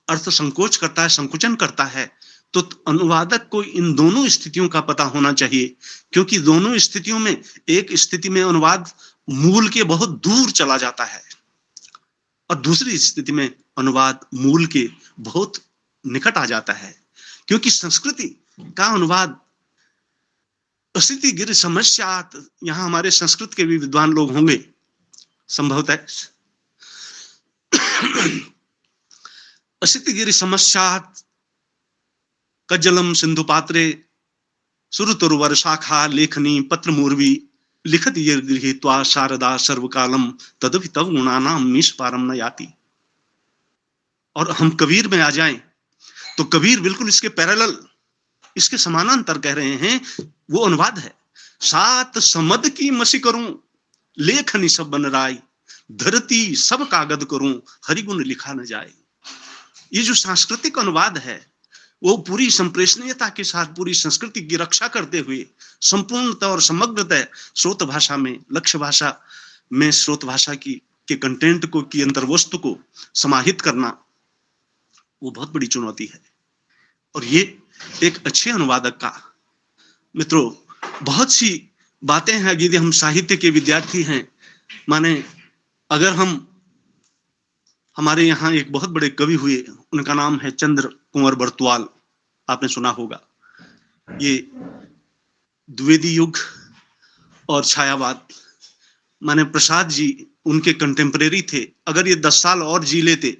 अर्थ संकोच करता है, संकुचन करता है, तो अनुवादक को इन दोनों स्थितियों का पता होना चाहिए, क्योंकि दोनों स्थितियों में एक स्थिति में अनुवाद मूल के बहुत दूर चला जाता है और दूसरी स्थिति में अनुवाद मूल के बहुत निकट आ जाता है। क्योंकि संस्कृति का अनुवाद अस्तित्व गिर समस्यात, यहां हमारे संस्कृत के भी विद्वान लोग होंगे संभवतः। अस्तित्व गिर समस्यात कज्जलम सिंधु पात्रे सुरतुरवर शाखा लेखनी पत्र मूर्वी लिखत ये गृहीत्वा शारदा सर्वकालम तदपि तव गुणानाम मीश पारम न याति। और हम कबीर में आ जाएं तो कबीर बिल्कुल इसके पैरेलल, इसके समानांतर कह रहे हैं, वो अनुवाद है। सात समद की मसी करूं लेखनी सब बन राय, धरती सब कागद करूं हरिगुण लिखा न जाए। ये जो सांस्कृतिक अनुवाद है वो पूरी संप्रेषणीयता के साथ पूरी संस्कृति की रक्षा करते हुए संपूर्णता और समग्रता स्रोत भाषा में, लक्ष्य भाषा में स्रोत भाषा के कंटेंट को, की अंतर्वस्तु को समाहित करना, वो बहुत बड़ी चुनौती है। और ये एक अच्छे अनुवादक का, मित्रों, बहुत सी बातें हैं। यदि हम साहित्य के विद्यार्थी हैं, माने अगर हमारे यहाँ एक बहुत बड़े कवि हुए, उनका नाम है चंद्र कुंवर बरतुआल, आपने सुना होगा। ये द्विवेदी युग और छायावाद, माने प्रसाद जी उनके कंटेम्परेरी थे। अगर ये 10 साल और जी लेते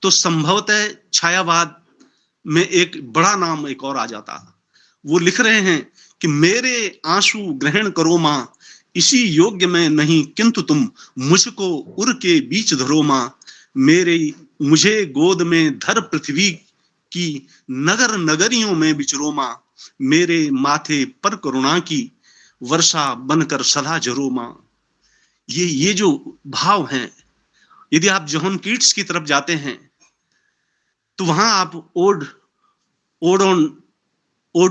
तो संभवतः छायावाद में एक बड़ा नाम एक और आ जाता। वो लिख रहे हैं कि मेरे आंसू ग्रहण करो मां, इसी योग्य में नहीं किंतु तुम मुझको उर के बीच धरो मां, मुझे गोद में धर पृथ्वी की नगर नगरियों में विचरो मां, मेरे माथे पर करुणा की वर्षा बनकर सदा जरो मां। ये जो भाव हैं, यदि आप जॉन कीट्स की तरफ जाते हैं तो वहां आप ओड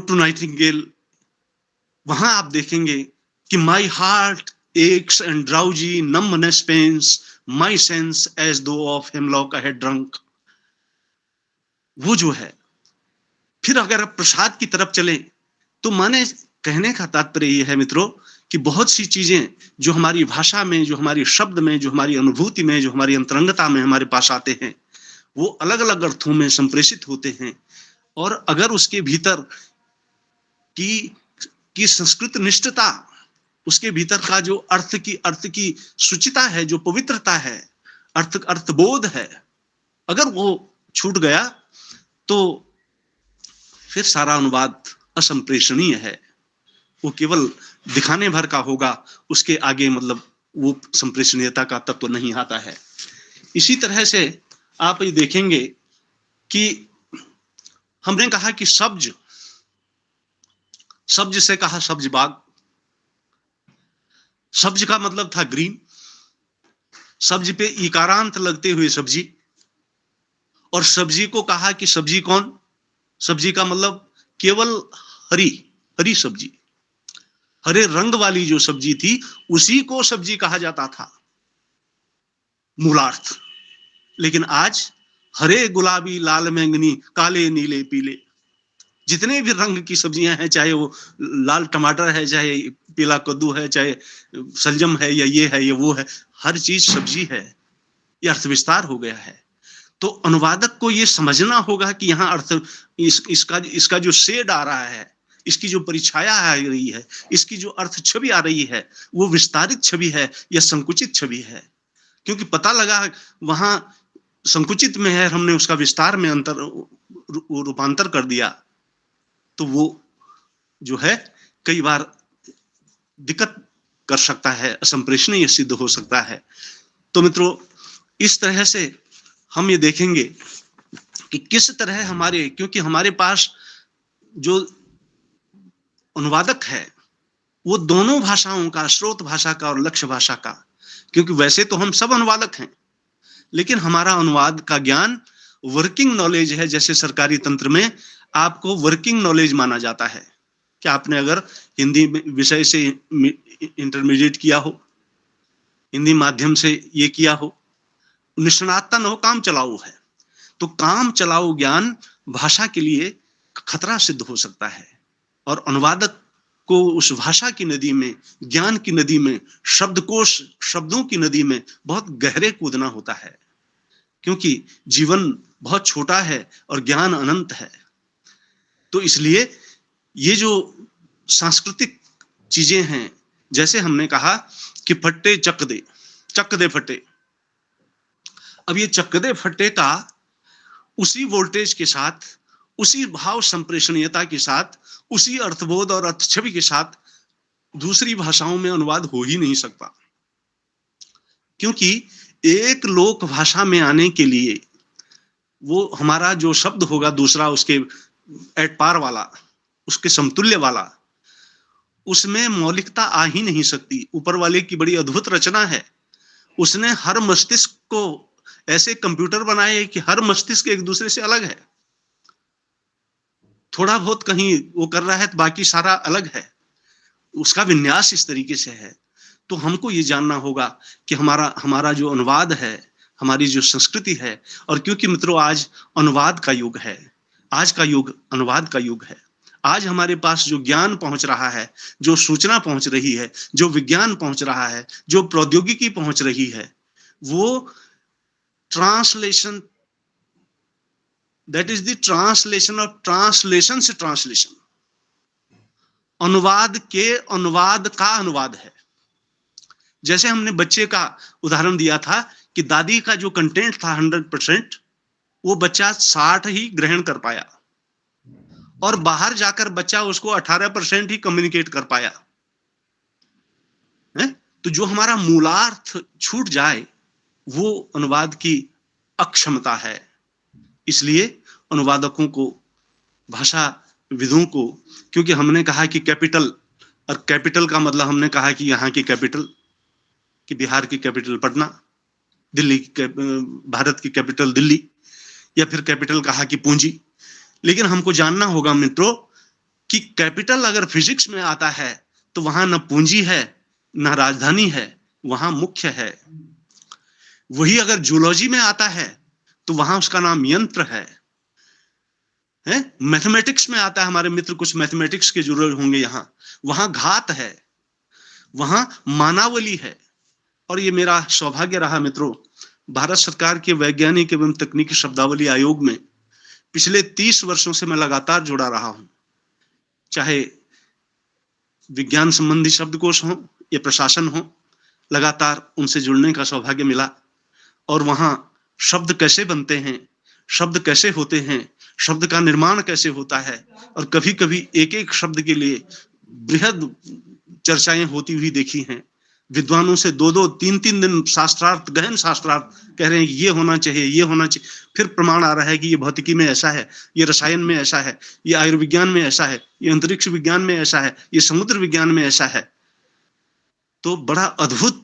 टू नाइटिंगेल, वहां आप देखेंगे कि my heart aches and drowsy numbness pains my sense as though of hemlock I had drunk. वो जो है, फिर अगर आप प्रसाद की तरफ चलें तो माने कहने का तात्पर्य ये है मित्रों कि बहुत सी चीजें जो हमारी भाषा में, जो हमारी शब्द में, जो हमारी अनुभूति में, जो हमारी अंतरंगता में हमारे पास आते हैं, वो अलग अलग अर्थों में संप्रेषित होते हैं। और अगर उसके भीतर की संस्कृत निष्ठता, उसके भीतर का जो अर्थ की सुचिता है, जो पवित्रता है, अर्थबोध है, अगर वो छूट गया तो फिर सारा अनुवाद असंप्रेषणीय है। वो केवल दिखाने भर का होगा, उसके आगे मतलब वो संप्रेषणीयता का तत्व नहीं आता है। इसी तरह से आप ये देखेंगे कि हमने कहा कि सब्ज से कहा सब्ज बाग। सब्ज का मतलब था ग्रीन, सब्ज पे इकारांत लगते हुए सब्जी, और सब्जी को कहा कि सब्जी कौन? सब्जी का मतलब केवल हरी हरी सब्जी, हरे रंग वाली जो सब्जी थी उसी को सब्जी कहा जाता था, मूलार्थ। लेकिन आज हरे, गुलाबी, लाल, बैंगनी, काले, नीले, पीले, जितने भी रंग की सब्जियां हैं, चाहे वो लाल टमाटर है, चाहे पीला कद्दू है, चाहे सलजम है, या ये है, या वो है, हर चीज सब्जी है। ये अर्थ विस्तार हो गया है। तो अनुवादक को ये समझना होगा कि यहाँ अर्थ इसका जो शेड आ रहा है, इसकी जो परिछाया आ रही है, इसकी जो अर्थ छवि आ रही है, वो विस्तारित छवि है या संकुचित छवि है। क्योंकि पता लगा वहां संकुचित में है, हमने उसका विस्तार में रूपांतर कर दिया, तो वो जो है कई बार दिक्कत कर सकता है, असंप्रेषणीय सिद्ध हो सकता है। तो मित्रों, इस तरह से हम ये देखेंगे कि किस तरह हमारे, क्योंकि हमारे पास जो अनुवादक है वो दोनों भाषाओं का, स्रोत भाषा का और लक्ष्य भाषा का, क्योंकि वैसे तो हम सब अनुवादक हैं, लेकिन हमारा अनुवाद का ज्ञान वर्किंग नॉलेज है। जैसे सरकारी तंत्र में आपको वर्किंग नॉलेज माना जाता है कि आपने अगर हिंदी विषय से इंटरमीडिएट किया हो, हिंदी माध्यम से ये किया हो, निष्णातता न हो, काम चलाऊ है, तो काम चलाऊ ज्ञान भाषा के लिए खतरा सिद्ध हो सकता है। और अनुवादक को उस भाषा की नदी में, ज्ञान की नदी में, शब्दकोश, शब्दों की नदी में बहुत गहरे कूदना होता है, क्योंकि जीवन बहुत छोटा है और ज्ञान अनंत है। तो इसलिए ये जो सांस्कृतिक चीजें हैं, जैसे हमने कहा कि फट्टे चक दे फट्टे, अब ये चक दे फट्टे का उसी वोल्टेज के साथ, उसी भाव संप्रेषणीयता के साथ, उसी अर्थबोध और अर्थ छवि के साथ दूसरी भाषाओं में अनुवाद हो ही नहीं सकता। क्योंकि एक लोक भाषा में आने के लिए वो हमारा जो शब्द होगा दूसरा, उसके एट पार वाला, उसके समतुल्य वाला, उसमें मौलिकता आ ही नहीं सकती। ऊपर वाले की बड़ी अद्भुत रचना है, उसने हर मस्तिष्क को ऐसे कंप्यूटर बनाए कि हर मस्तिष्क एक दूसरे से अलग है। थोड़ा बहुत कहीं वो कर रहा है तो बाकी सारा अलग है, उसका विन्यास इस तरीके से है। तो हमको ये जानना होगा कि हमारा जो अनुवाद है, हमारी जो संस्कृति है, और क्योंकि मित्रों आज अनुवाद का युग है, आज का युग अनुवाद का युग है। आज हमारे पास जो ज्ञान पहुंच रहा है, जो सूचना पहुंच रही है, जो विज्ञान पहुंच रहा है, जो प्रौद्योगिकी पहुंच रही है, वो translation, that is the translation of translation से ट्रांसलेशन, अनुवाद के अनुवाद का अनुवाद है। जैसे हमने बच्चे का उदाहरण दिया था कि दादी का जो कंटेंट था 100%, वो बच्चा 60 ही ग्रहण कर पाया, और बाहर जाकर बच्चा उसको 18% ही कम्युनिकेट कर पाया है? तो जो हमारा मूलार्थ छूट जाए वो अनुवाद की अक्षमता है। इसलिए अनुवादकों को, भाषा विदों को, क्योंकि हमने कहा कि कैपिटल, और कैपिटल का मतलब हमने कहा कि यहाँ की कैपिटल, कि बिहार की कैपिटल पटना, दिल्ली की, भारत की कैपिटल दिल्ली, या फिर कैपिटल कहा कि पूंजी। लेकिन हमको जानना होगा मित्रों कि कैपिटल अगर फिजिक्स में आता है तो वहां न पूंजी है न राजधानी है, वहां मुख्य है। वही अगर जूलॉजी में आता है तो वहां उसका नाम यंत्र है। मैथमेटिक्स में आता है, हमारे मित्र कुछ मैथमेटिक्स के जुड़े होंगे यहाँ, वहां घात है, वहां मानावली है। और ये मेरा सौभाग्य रहा मित्रों, भारत सरकार के वैज्ञानिक एवं तकनीकी शब्दावली आयोग में पिछले 30 वर्षों से मैं लगातार जुड़ा रहा हूं। चाहे विज्ञान संबंधी शब्दकोश हो या प्रशासन हो, लगातार उनसे जुड़ने का सौभाग्य मिला। और वहां शब्द कैसे बनते हैं, शब्द कैसे होते हैं, शब्द का निर्माण कैसे होता है, और कभी कभी एक एक शब्द के लिए बृहद चर्चाएं होती हुई देखी हैं। विद्वानों से 2-2, 3-3 दिन शास्त्रार्थ, गहन शास्त्रार्थ कह रहे हैं ये होना चाहिए, ये होना चाहिए। फिर प्रमाण आ रहा है कि ये भौतिकी में ऐसा है, ये रसायन में ऐसा है, ये आयुर्विज्ञान में ऐसा है, ये अंतरिक्ष विज्ञान में ऐसा है, ये समुद्र विज्ञान में ऐसा है। तो बड़ा अद्भुत,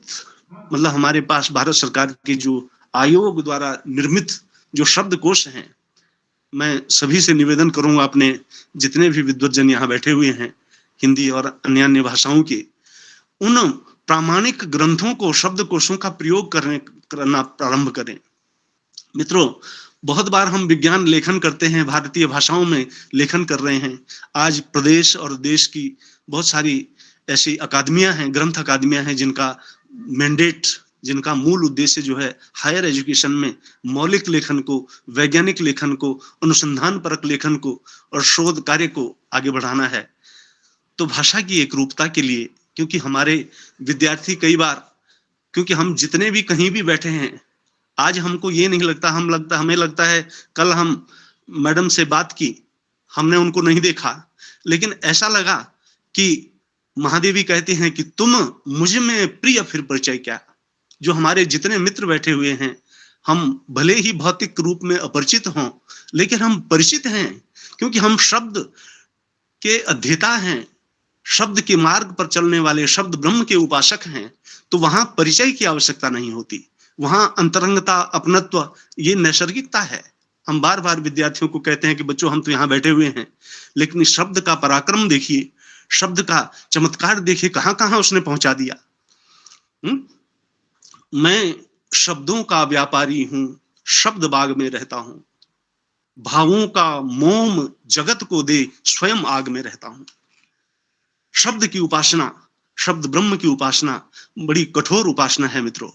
मतलब हमारे पास भारत सरकार की जो आयोग द्वारा निर्मित जो शब्दकोश हैं, मैं सभी से निवेदन करूंगा, अपने जितने भी विद्वज्जन यहाँ बैठे हुए हैं हिंदी और अन्य भाषाओं के, उन प्रामाणिक ग्रंथों को, शब्दकोशों का प्रयोग करना प्रारंभ करें। मित्रों, बहुत बार हम विज्ञान लेखन करते हैं, भारतीय भाषाओं में लेखन कर रहे हैं। आज प्रदेश और देश की बहुत सारी ऐसी अकादमियां हैं, ग्रंथ अकादमियां हैं, जिनका मैंडेट, जिनका मूल उद्देश्य जो है हायर एजुकेशन में मौलिक लेखन को, वैज्ञानिक लेखन को, अनुसंधान परक लेखन को और शोध कार्य को आगे बढ़ाना है। तो भाषा की एक रूपता के लिए, क्योंकि हमारे विद्यार्थी कई बार, क्योंकि हम जितने भी कहीं भी बैठे हैं, आज हमको ये नहीं लगता, हमें लगता है कल हम मैडम से बात की, हमने उनको नहीं देखा, लेकिन ऐसा लगा कि महादेवी कहते हैं कि तुम मुझ में प्रिय फिर परिचय क्या। जो हमारे जितने मित्र बैठे हुए हैं, हम भले ही भौतिक रूप में अपरिचित हों, लेकिन हम परिचित हैं, क्योंकि हम शब्द के अध्येता हैं, शब्द के मार्ग पर चलने वाले, शब्द ब्रह्म के उपासक हैं। तो वहां परिचय की आवश्यकता नहीं होती, वहां अंतरंगता, अपनत्व, ये नैसर्गिकता है। हम बार बार विद्यार्थियों को कहते हैं कि बच्चों, हम तो यहाँ बैठे हुए हैं, लेकिन इस शब्द का पराक्रम देखिए, शब्द का चमत्कार देखिए, कहां कहां उसने पहुंचा दिया। मैं शब्दों का व्यापारी हूं, शब्द बाग में रहता हूं, भावों का मोम जगत को दे, स्वयं आग में रहता हूं। शब्द की उपासना, शब्द ब्रह्म की उपासना बड़ी कठोर उपासना है मित्रों,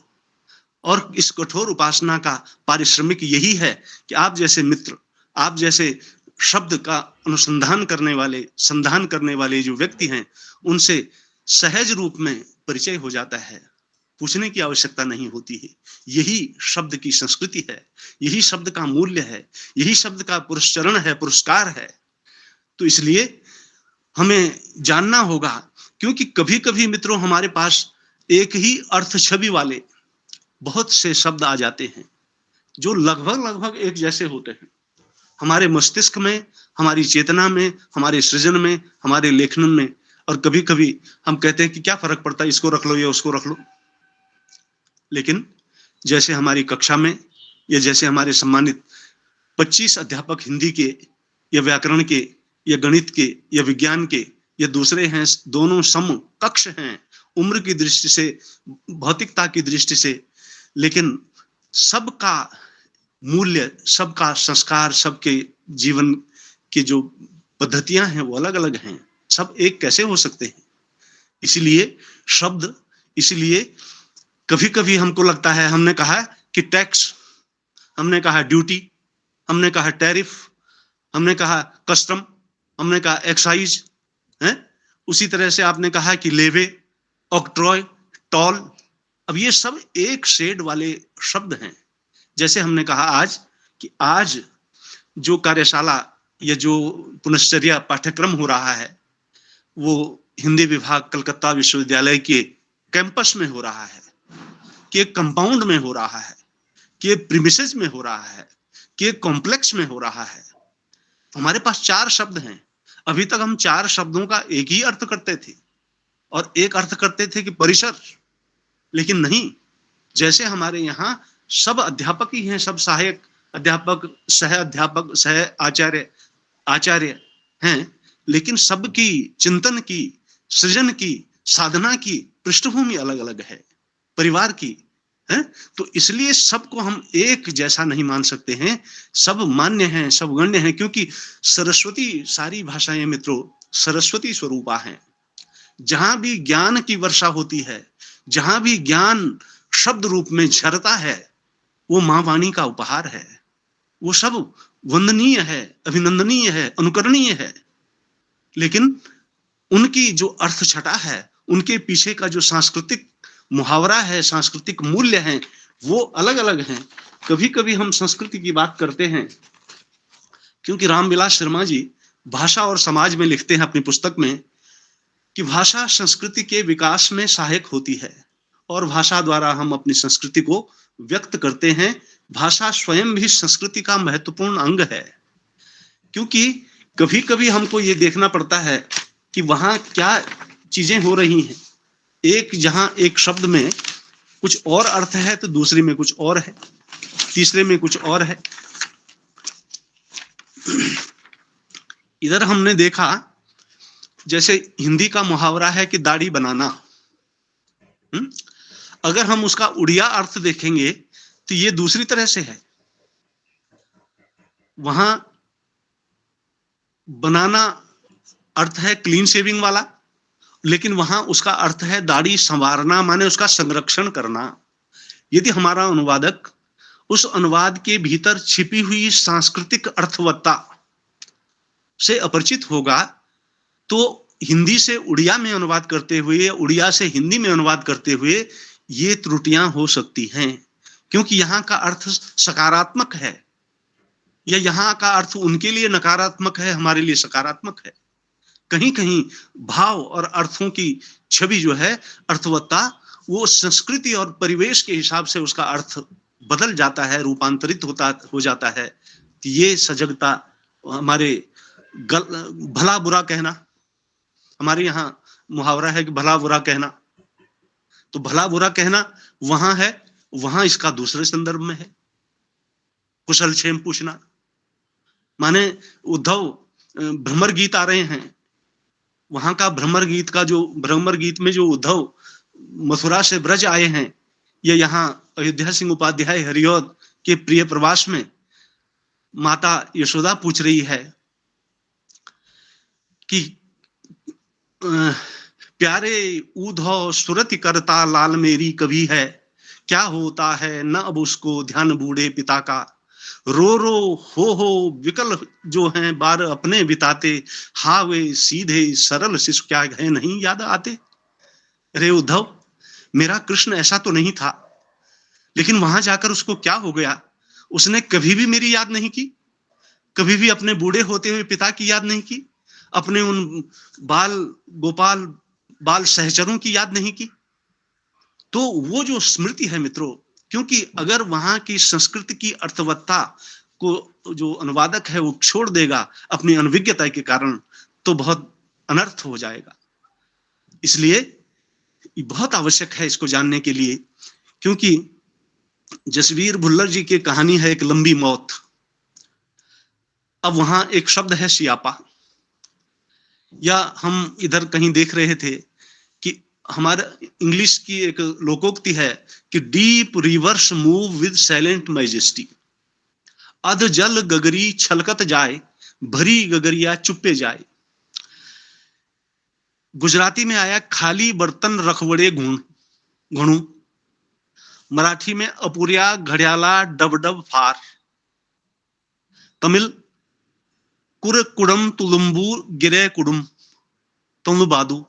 और इस कठोर उपासना का पारिश्रमिक यही है कि आप जैसे मित्र, आप जैसे शब्द का अनुसंधान करने वाले, संधान करने वाले जो व्यक्ति हैं, उनसे सहज रूप में परिचय हो जाता है, पूछने की आवश्यकता नहीं होती है। यही शब्द की संस्कृति है, यही शब्द का मूल्य है, यही शब्द का पुरस्चरण है, पुरस्कार है। तो इसलिए हमें जानना होगा, क्योंकि कभी कभी मित्रों हमारे पास एक ही अर्थ छवि वाले बहुत से शब्द आ जाते हैं, जो लगभग एक जैसे होते हैं। हमारे मस्तिष्क में, हमारी चेतना में, हमारे सृजन में, हमारे लेखन में, और कभी कभी हम कहते हैं कि क्या फर्क पड़ता है, इसको रख लो या उसको रख लो। लेकिन जैसे हमारी कक्षा में, या जैसे हमारे सम्मानित 25 अध्यापक हिंदी के या व्याकरण के या गणित के या विज्ञान के या दूसरे हैं, दोनों समकक्ष हैं उम्र की दृष्टि से, भौतिकता की दृष्टि से, लेकिन सबका मूल्य, सबका संस्कार, सबके जीवन की जो पद्धतियां हैं वो अलग अलग हैं। सब एक कैसे हो सकते हैं? इसलिए शब्द, इसलिए कभी कभी हमको लगता है, हमने कहा कि टैक्स, हमने कहा ड्यूटी, हमने कहा टैरिफ, हमने कहा कस्टम, हमने कहा एक्साइज है। उसी तरह से आपने कहा कि लेवे, ऑक्ट्रॉय, टॉल। अब ये सब एक शेड वाले शब्द हैं। जैसे हमने कहा आज कि आज जो कार्यशाला या जो पुनश्चर्या पाठ्यक्रम हो रहा है, वो हिंदी विभाग कलकत्ता विश्वविद्यालय के कैंपस में हो रहा है, कि कंपाउंड में हो रहा है, कि प्रीमिसेस में हो रहा है, कि कॉम्प्लेक्स में हो रहा है। हमारे पास 4 शब्द हैं। अभी तक हम 4 शब्दों का एक ही अर्थ करते थे, और एक अर्थ करते थे कि परिसर, लेकिन नहीं, जैसे हमारे यहाँ सब अध्यापक ही हैं, सब सहायक अध्यापक, सह अध्यापक, सह आचार्य, आचार्य हैं, लेकिन सबकी चिंतन की, सृजन की, साधना की पृष्ठभूमि अलग अलग है, परिवार की है। तो इसलिए सबको हम एक जैसा नहीं मान सकते हैं, सब मान्य हैं, सब गण्य हैं, क्योंकि सरस्वती, सारी भाषाएं मित्रों सरस्वती स्वरूपा हैं। जहां भी ज्ञान की वर्षा होती है, जहां भी ज्ञान शब्द रूप में झरता है, वो मां वाणी का उपहार है। वो सब वंदनीय है, अभिनंदनीय है, अनुकरणीय है, लेकिन उनकी जो अर्थ छटा है, उनके पीछे का जो सांस्कृतिक मुहावरा है, सांस्कृतिक मूल्य है, वो अलग अलग हैं। कभी कभी हम संस्कृति की बात करते हैं, क्योंकि रामविलास शर्मा जी भाषा और समाज में लिखते हैं अपनी पुस्तक में कि भाषा संस्कृति के विकास में सहायक होती है, और भाषा द्वारा हम अपनी संस्कृति को व्यक्त करते हैं। भाषा स्वयं भी संस्कृति का महत्वपूर्ण अंग है, क्योंकि कभी कभी हमको ये देखना पड़ता है कि वहां क्या चीजें हो रही हैं। जहां एक शब्द में कुछ और अर्थ है तो दूसरे में कुछ और है, तीसरे में कुछ और है। इधर हमने देखा जैसे हिंदी का मुहावरा है कि दाढ़ी बनाना, अगर हम उसका उड़िया अर्थ देखेंगे तो ये दूसरी तरह से है। वहां बनाना अर्थ है क्लीन शेविंग वाला, लेकिन वहां उसका अर्थ है दाढ़ी संवारना, माने उसका संरक्षण करना। यदि हमारा अनुवादक उस अनुवाद के भीतर छिपी हुई सांस्कृतिक अर्थवत्ता से अपरिचित होगा तो हिंदी से उड़िया में अनुवाद करते हुए या उड़िया से हिंदी में अनुवाद करते हुए ये त्रुटियां हो सकती हैं, क्योंकि यहाँ का अर्थ सकारात्मक है या यहाँ का अर्थ उनके लिए नकारात्मक है, हमारे लिए सकारात्मक है। कहीं कहीं भाव और अर्थों की छवि जो है, अर्थवत्ता, वो संस्कृति और परिवेश के हिसाब से उसका अर्थ बदल जाता है, रूपांतरित हो जाता है। ये सजगता, हमारे भला बुरा कहना, हमारे यहाँ मुहावरा है कि भला बुरा कहना, तो भला बुरा कहना वहां है, वहां इसका दूसरे संदर्भ में है। कुशल क्षेम पूछना, माने उद्धव भ्रमर गीत आ रहे हैं, वहां का भ्रमर गीत में जो उद्धव मथुरा से ब्रज आए हैं, ये यहाँ अयोध्या सिंह उपाध्याय हरिऔध के प्रिय प्रवास में माता यशोदा पूछ रही है कि प्यारे उद्धव सुरति करता लाल मेरी कभी है, क्या होता है न अब उसको ध्यान बूढ़े पिता का, रो रो हो विकल जो हैं बार अपने बिताते, हा वे सीधे सरल शिशु क्या है नहीं याद आते। अरे उद्धव, मेरा कृष्ण ऐसा तो नहीं था, लेकिन वहां जाकर उसको क्या हो गया, उसने कभी भी मेरी याद नहीं की, कभी भी अपने बूढ़े होते हुए पिता की याद नहीं की, अपने उन बाल सहचरों की याद नहीं की। तो वो जो स्मृति है मित्रों, क्योंकि अगर वहां की संस्कृति की अर्थवत्ता को जो अनुवादक है वो छोड़ देगा अपनी अनभिज्ञता के कारण, तो बहुत अनर्थ हो जाएगा। इसलिए बहुत आवश्यक है इसको जानने के लिए, क्योंकि जसवीर भुल्लर जी की कहानी है एक लंबी मौत। अब वहां एक शब्द है सियापा, या हम इधर कहीं देख रहे थे कि हमारा इंग्लिश की एक लोकोक्ति है कि deep reverse move with silent majesty, अध जल गगरी छलकत जाए, भरी गगरिया चुप्पे जाए। गुजराती में आया खाली बर्तन रखवड़े घुणू, मराठी में अपुरिया घड़ियाला डबडब फार, तमिल कुर कुडम तुलुम्बू गिरे कुडुम तुलुबादू,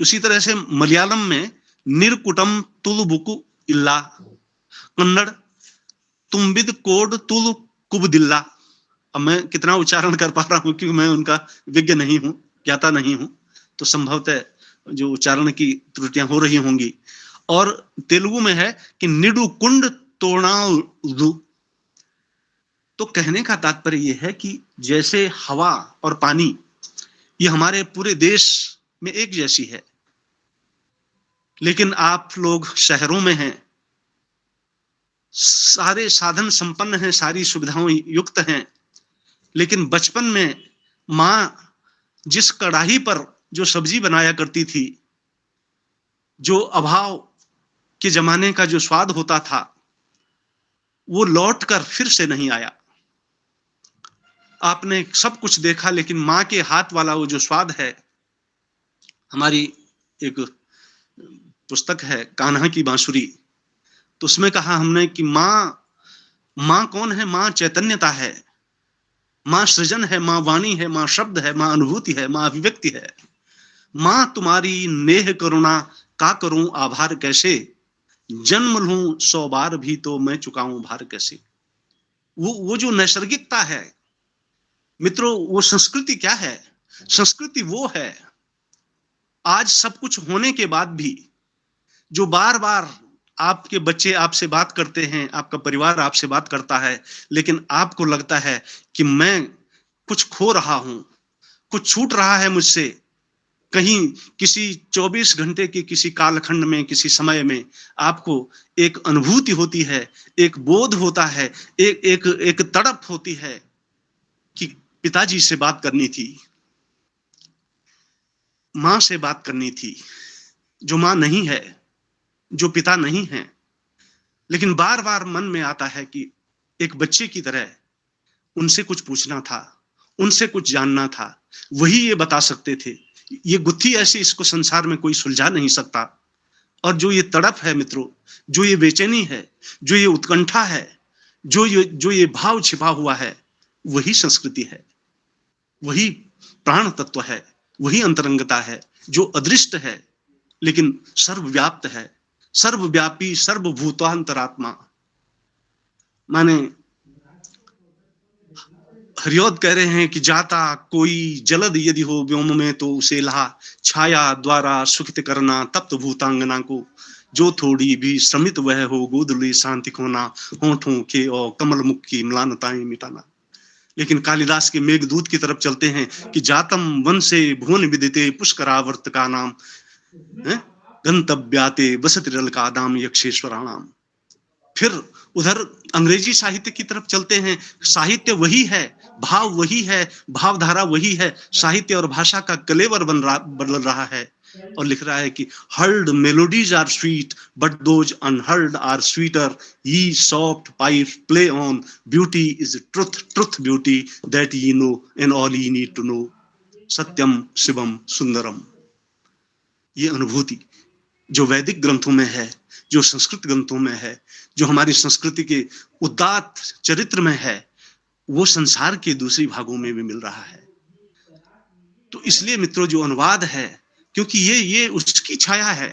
उसी तरह से मलयालम में निरकुटम तुलुबुकु इल्ला, कन्नड़ तुम्बिद कोड तुल कुबदिल्ला। अब मैं कितना उच्चारण कर पा रहा हूं क्योंकि मैं उनका विज्ञ नहीं हूं, ज्ञाता नहीं हूं, तो संभवतः जो उच्चारण की त्रुटियां हो रही होंगी। और तेलुगु में है कि निडु कुंड तोड़ालू। तो कहने का तात्पर्य यह है कि जैसे हवा और पानी ये हमारे पूरे देश में एक जैसी है, लेकिन आप लोग शहरों में हैं, सारे साधन संपन्न हैं, सारी सुविधाओं युक्त हैं, लेकिन बचपन में मां जिस कढ़ाई पर जो सब्जी बनाया करती थी, जो अभाव के जमाने का जो स्वाद होता था, वो लौट कर फिर से नहीं आया। आपने सब कुछ देखा, लेकिन मां के हाथ वाला वो जो स्वाद है। हमारी एक पुस्तक है कान्हा की बांसुरी, तो उसमें कहा हमने कि मां कौन है? मां चैतन्यता है, मां सृजन है, मां वाणी है, मां शब्द है, मां अनुभूति है, मां अभिव्यक्ति है। मां तुम्हारी नेह करुणा का करूं आभार कैसे, जन्म लूं 100 बार भी तो मैं चुकाऊं भार कैसे। वो जो नैसर्गिकता है मित्रों, वो संस्कृति क्या है? संस्कृति वो है आज सब कुछ होने के बाद भी जो बार बार आपके बच्चे आपसे बात करते हैं, आपका परिवार आपसे बात करता है, लेकिन आपको लगता है कि मैं कुछ खो रहा हूं, कुछ छूट रहा है मुझसे, कहीं किसी 24 घंटे के किसी कालखंड में, किसी समय में आपको एक अनुभूति होती है, एक बोध होता है, एक तड़प होती है कि पिताजी से बात करनी थी, मां से बात करनी थी, जो मां नहीं है, जो पिता नहीं है। लेकिन बार बार मन में आता है कि एक बच्चे की तरह उनसे कुछ पूछना था, उनसे कुछ जानना था, वही ये बता सकते थे। ये गुत्थी ऐसी, इसको संसार में कोई सुलझा नहीं सकता। और जो ये तड़प है मित्रों, जो ये बेचैनी है, जो ये उत्कंठा है, जो ये भाव छिपा हुआ है, वही संस्कृति है, वही प्राण तत्व है, वही अंतरंगता है, जो अदृष्ट है लेकिन सर्वव्याप्त है, सर्वव्यापी, सर्वभूतांतरात्मा। माने हरिऔध कह रहे हैं कि जाता कोई जलद यदि हो व्योम में तो उसे लहा, छाया द्वारा सुखित करना तप्त भूतांगना को, जो थोड़ी भी श्रमित वह हो गोदली शांति खोना, होठों के और कमल मुख की म्लानताएं मिटाना। लेकिन कालिदास के मेघदूत की तरफ चलते हैं कि जातम वन से भुवन विदिते पुष्करावर्त का नाम गंतव्याते बसतिरल का दाम यक्षेश्वराणाम। फिर उधर अंग्रेजी साहित्य की तरफ चलते हैं। साहित्य वही है, भाव वही है, भावधारा वही है, साहित्य और भाषा का कलेवर बदल रहा है। और लिख रहा है कि heard melodies are sweet but those unheard are sweeter, ye soft pipe play on beauty is truth, truth beauty that ye know and all you need to know, सत्यम शिवम सुंदरम। ये अनुभूति जो वैदिक ग्रंथों में है, जो संस्कृत ग्रंथों में है, जो हमारी संस्कृति के उदात्त चरित्र में है, वो संसार के दूसरी भागों में भी मिल रहा है। तो इसलिए मित्रों जो अनुवाद है, क्योंकि ये उसकी छाया है।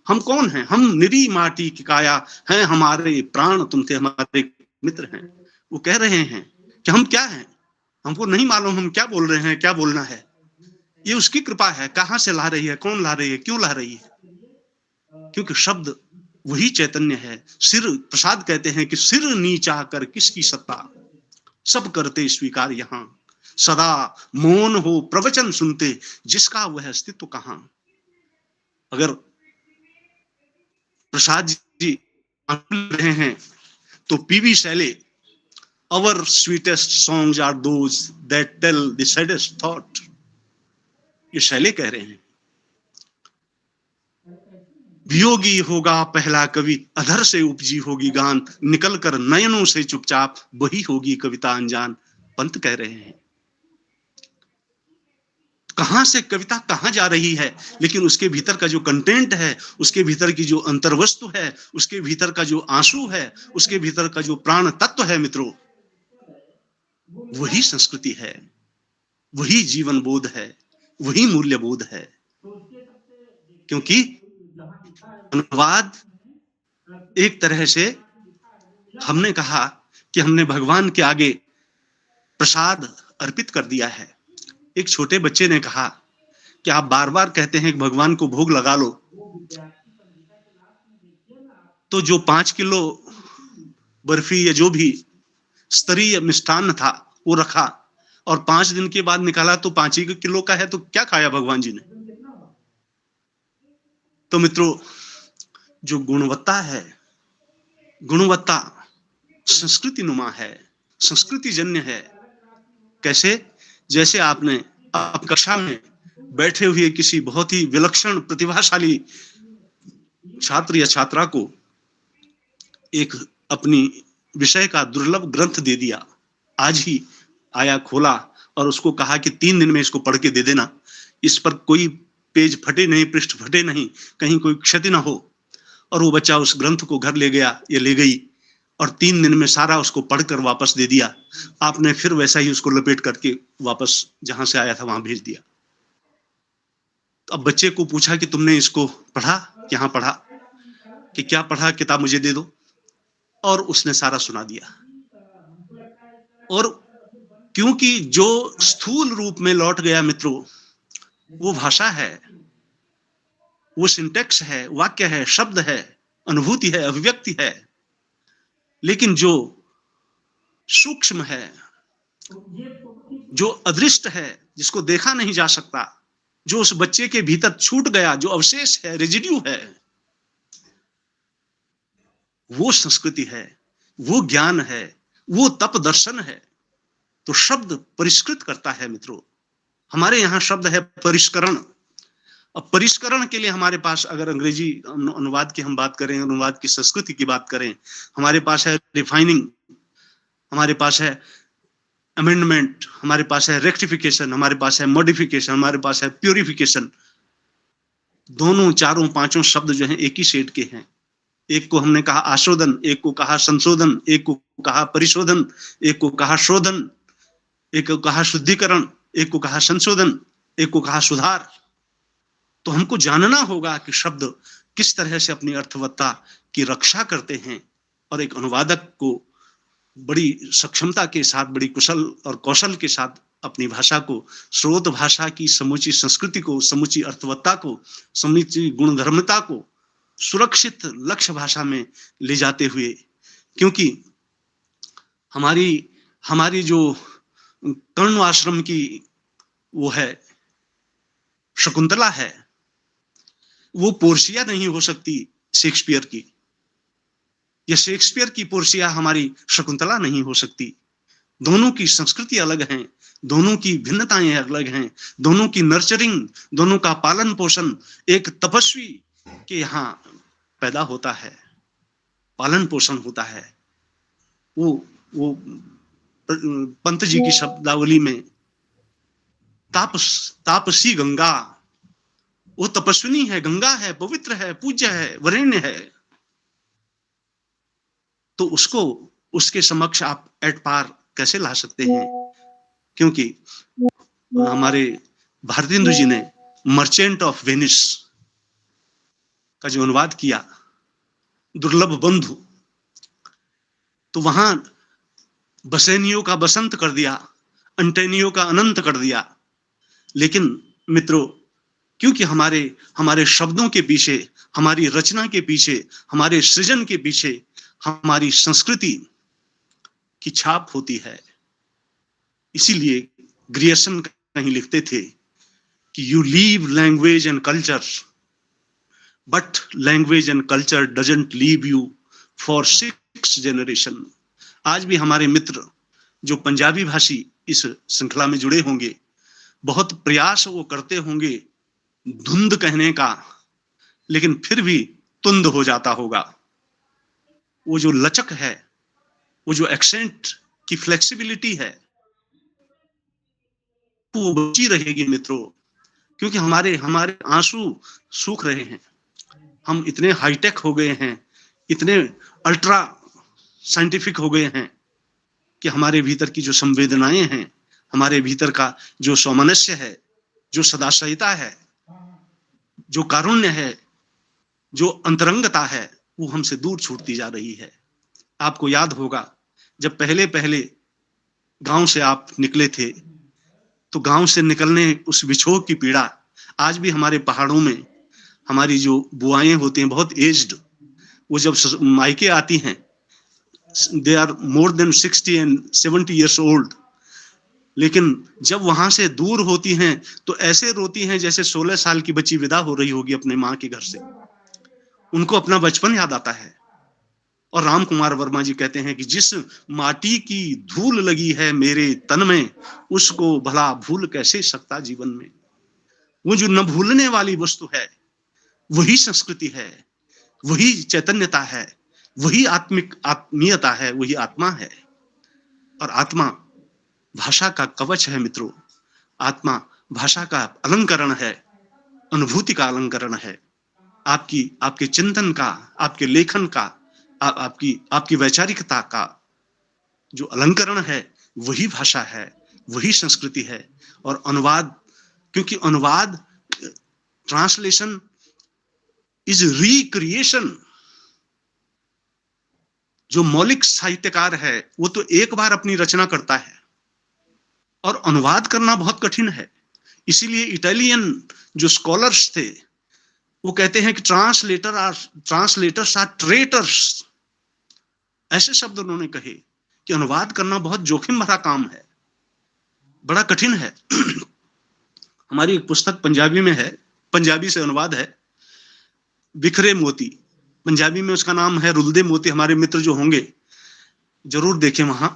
हम कौन हैं? हम निरी माटी की काया हैं, हमारे प्राण तुम थे, हमारे मित्र हैं। वो कह रहे हैं कि हम क्या हैं, हमको नहीं मालूम हम क्या बोल रहे हैं, क्या बोलना है। ये उसकी कृपा है। कहां से ला रही है, कौन ला रही है, क्यों ला रही है? क्योंकि शब्द वही चैतन्य है। सिर प्रसाद कहते हैं कि सिर नीचा कर किसकी सत्ता, सब करते स्वीकार यहां, सदा मौन हो प्रवचन सुनते, जिसका वह अस्तित्व कहां। अगर प्रसाद जी रहे हैं तो PB Shelley, our sweetest songs are those that tell the saddest thought, ये शैले कह रहे हैं। वियोगी होगा पहला कवि, अधर से उपजी होगी गान, निकल कर नयनों से चुपचाप वही होगी कविता अनजान, पंत कह रहे हैं। कहां से कविता कहां जा रही है, लेकिन उसके भीतर का जो कंटेंट है, उसके भीतर की जो अंतर्वस्तु है, उसके भीतर का जो आंसू है, उसके भीतर का जो प्राण तत्व है मित्रों, वही संस्कृति है, वही जीवन बोध है, वही मूल्य बोध है। क्योंकि अनुवाद एक तरह से हमने कहा कि हमने भगवान के आगे प्रसाद अर्पित कर दिया है। एक छोटे बच्चे ने कहा कि आप बार बार कहते हैं कि भगवान को भोग लगा लो, तो जो 5 किलो बर्फी या जो भी स्तरीय मिष्ठान्न था वो रखा, और 5 दिन के बाद निकाला तो 5 ही किलो का है, तो क्या खाया भगवान जी ने? तो मित्रों जो गुणवत्ता है, गुणवत्ता संस्कृति नुमा है, संस्कृति जन्य है। कैसे? जैसे आपने अपनी कक्षा में बैठे हुए किसी बहुत ही विलक्षण प्रतिभाशाली छात्र या छात्रा को एक अपनी विषय का दुर्लभ ग्रंथ दे दिया, आज ही आया खोला और उसको कहा कि 3 दिन में इसको पढ़ के दे देना, इस पर कोई पेज फटे नहीं, पृष्ठ फटे नहीं, कहीं कोई क्षति ना हो। और वो बच्चा उस ग्रंथ को घर ले गया या ले गई और 3 दिन में सारा उसको पढ़कर वापस दे दिया। आपने फिर वैसा ही उसको लपेट करके वापस जहां से आया था वहां भेज दिया। तो अब बच्चे को पूछा कि तुमने इसको पढ़ा? यहाँ पढ़ा। कि क्या पढ़ा? किताब मुझे दे दो। और उसने सारा सुना दिया। और क्योंकि जो स्थूल रूप में लौट गया मित्रों, वो भाषा है, वो सिंटेक्स है, वाक्य है, शब्द है, अनुभूति है, अभिव्यक्ति है, लेकिन जो सूक्ष्म है, जो अदृष्ट है, जिसको देखा नहीं जा सकता, जो उस बच्चे के भीतर छूट गया, जो अवशेष है, रेजिड्यू है, वो संस्कृति है, वो ज्ञान है, वो तप दर्शन है। तो शब्द परिष्कृत करता है मित्रों। हमारे यहाँ शब्द है परिष्करण। अब परिष्करण के लिए हमारे पास, अगर अंग्रेजी अनुवाद की हम बात करें, अनुवाद की संस्कृति की बात करें, हमारे पास है रिफाइनिंग, हमारे पास है अमेंडमेंट, हमारे पास है रेक्टिफिकेशन, हमारे पास है मॉडिफिकेशन, हमारे पास है प्योरिफिकेशन। दोनों, चारों, पांचों शब्द जो हैं एक ही सेट के हैं। एक को हमने कहा आशोधन, एक को कहा संशोधन, एक को कहा परिशोधन, एक को कहा शोधन, एक को कहा शुद्धिकरण, एक को कहा संशोधन, एक को कहा सुधार। तो हमको जानना होगा कि शब्द किस तरह से अपनी अर्थवत्ता की रक्षा करते हैं, और एक अनुवादक को बड़ी सक्षमता के साथ, बड़ी कुशल और कौशल के साथ अपनी भाषा को, स्रोत भाषा की समूची संस्कृति को, समूची अर्थवत्ता को, समूची गुणधर्मता को सुरक्षित लक्ष्य भाषा में ले जाते हुए, क्योंकि हमारी जो कर्ण आश्रम की वो है शकुंतला है, वो पोर्शिया नहीं हो सकती शेक्सपियर की, या शेक्सपियर की पोर्शिया हमारी शकुंतला नहीं हो सकती। दोनों की संस्कृति अलग है, दोनों की भिन्नताएं अलग हैं, दोनों की नर्चरिंग, दोनों का पालन पोषण एक तपस्वी के यहाँ पैदा होता है, पालन पोषण होता है। वो पंत जी की शब्दावली में तापसी गंगा, वो तपस्विनी है, गंगा है, पवित्र है, पूज्य है, वरेण्य है। तो उसको, उसके समक्ष आप एट पार कैसे ला सकते हैं? क्योंकि हमारे भारतेंदु जी ने मर्चेंट ऑफ वेनिस का जो अनुवाद किया, दुर्लभ बंधु, तो वहां बसेनियो का बसंत कर दिया, अंटेनियो का अनंत कर दिया। लेकिन मित्रों, क्योंकि हमारे शब्दों के पीछे, हमारी रचना के पीछे, हमारे सृजन के पीछे हमारी संस्कृति की छाप होती है। इसीलिए ग्रियर्सन कहीं लिखते थे कि you leave language and culture, but language and culture doesn't leave you for 6 generation. आज भी हमारे मित्र जो पंजाबी भाषी इस श्रृंखला में जुड़े होंगे, बहुत प्रयास वो करते होंगे धुंध कहने का, लेकिन फिर भी तुंद हो जाता होगा। वो जो लचक है, वो जो एक्सेंट की फ्लेक्सिबिलिटी है, वो बची रहेगी मित्रों, क्योंकि हमारे आंसू सूख रहे हैं। हम इतने हाईटेक हो गए हैं, इतने अल्ट्रा साइंटिफिक हो गए हैं कि हमारे भीतर की जो संवेदनाएं हैं, हमारे भीतर का जो सौमनस्य है, जो सदाशयिता है, जो कारुण्य है, जो अंतरंगता है, वो हमसे दूर छूटती जा रही है। आपको याद होगा जब पहले गांव से आप निकले थे, तो गांव से निकलने उस विछोह की पीड़ा आज भी हमारे पहाड़ों में हमारी जो बुआएं होती हैं, बहुत एज्ड, वो जब मायके आती हैं, they are more than 60 and 70 years old, लेकिन जब वहां से दूर होती हैं तो ऐसे रोती हैं जैसे 16 साल की बच्ची विदा हो रही होगी अपने माँ के घर से। उनको अपना बचपन याद आता है। और राम कुमार वर्मा जी कहते हैं कि जिस माटी की धूल लगी है मेरे तन में, उसको भला भूल कैसे सकता जीवन में। वो जो न भूलने वाली वस्तु है, वही संस्कृति है, वही चैतन्यता है, वही आत्मीयता है, वही आत्मा है। और आत्मा भाषा का कवच है मित्रों। आत्मा भाषा का अलंकरण है, अनुभूति का अलंकरण है। आपके चिंतन का, आपके लेखन का, आपकी वैचारिकता का जो अलंकरण है, वही भाषा है, वही संस्कृति है। और अनुवाद, क्योंकि अनुवाद, ट्रांसलेशन इज रिक्रिएशन। जो मौलिक साहित्यकार है वो तो एक बार अपनी रचना करता है, और अनुवाद करना बहुत कठिन है। इसीलिए इटालियन जो स्कॉलर्स थे, वो कहते हैं कि ट्रांसलेटर्स आर ट्रेटर्स, ऐसे शब्द उन्होंने कहे कि अनुवाद करना बहुत जोखिम भरा काम है, बड़ा कठिन है। हमारी एक पुस्तक पंजाबी में है, पंजाबी से अनुवाद है, बिखरे मोती, पंजाबी में उसका नाम है रुलदे मोती। हमारे मित्र जो होंगे जरूर देखें, वहां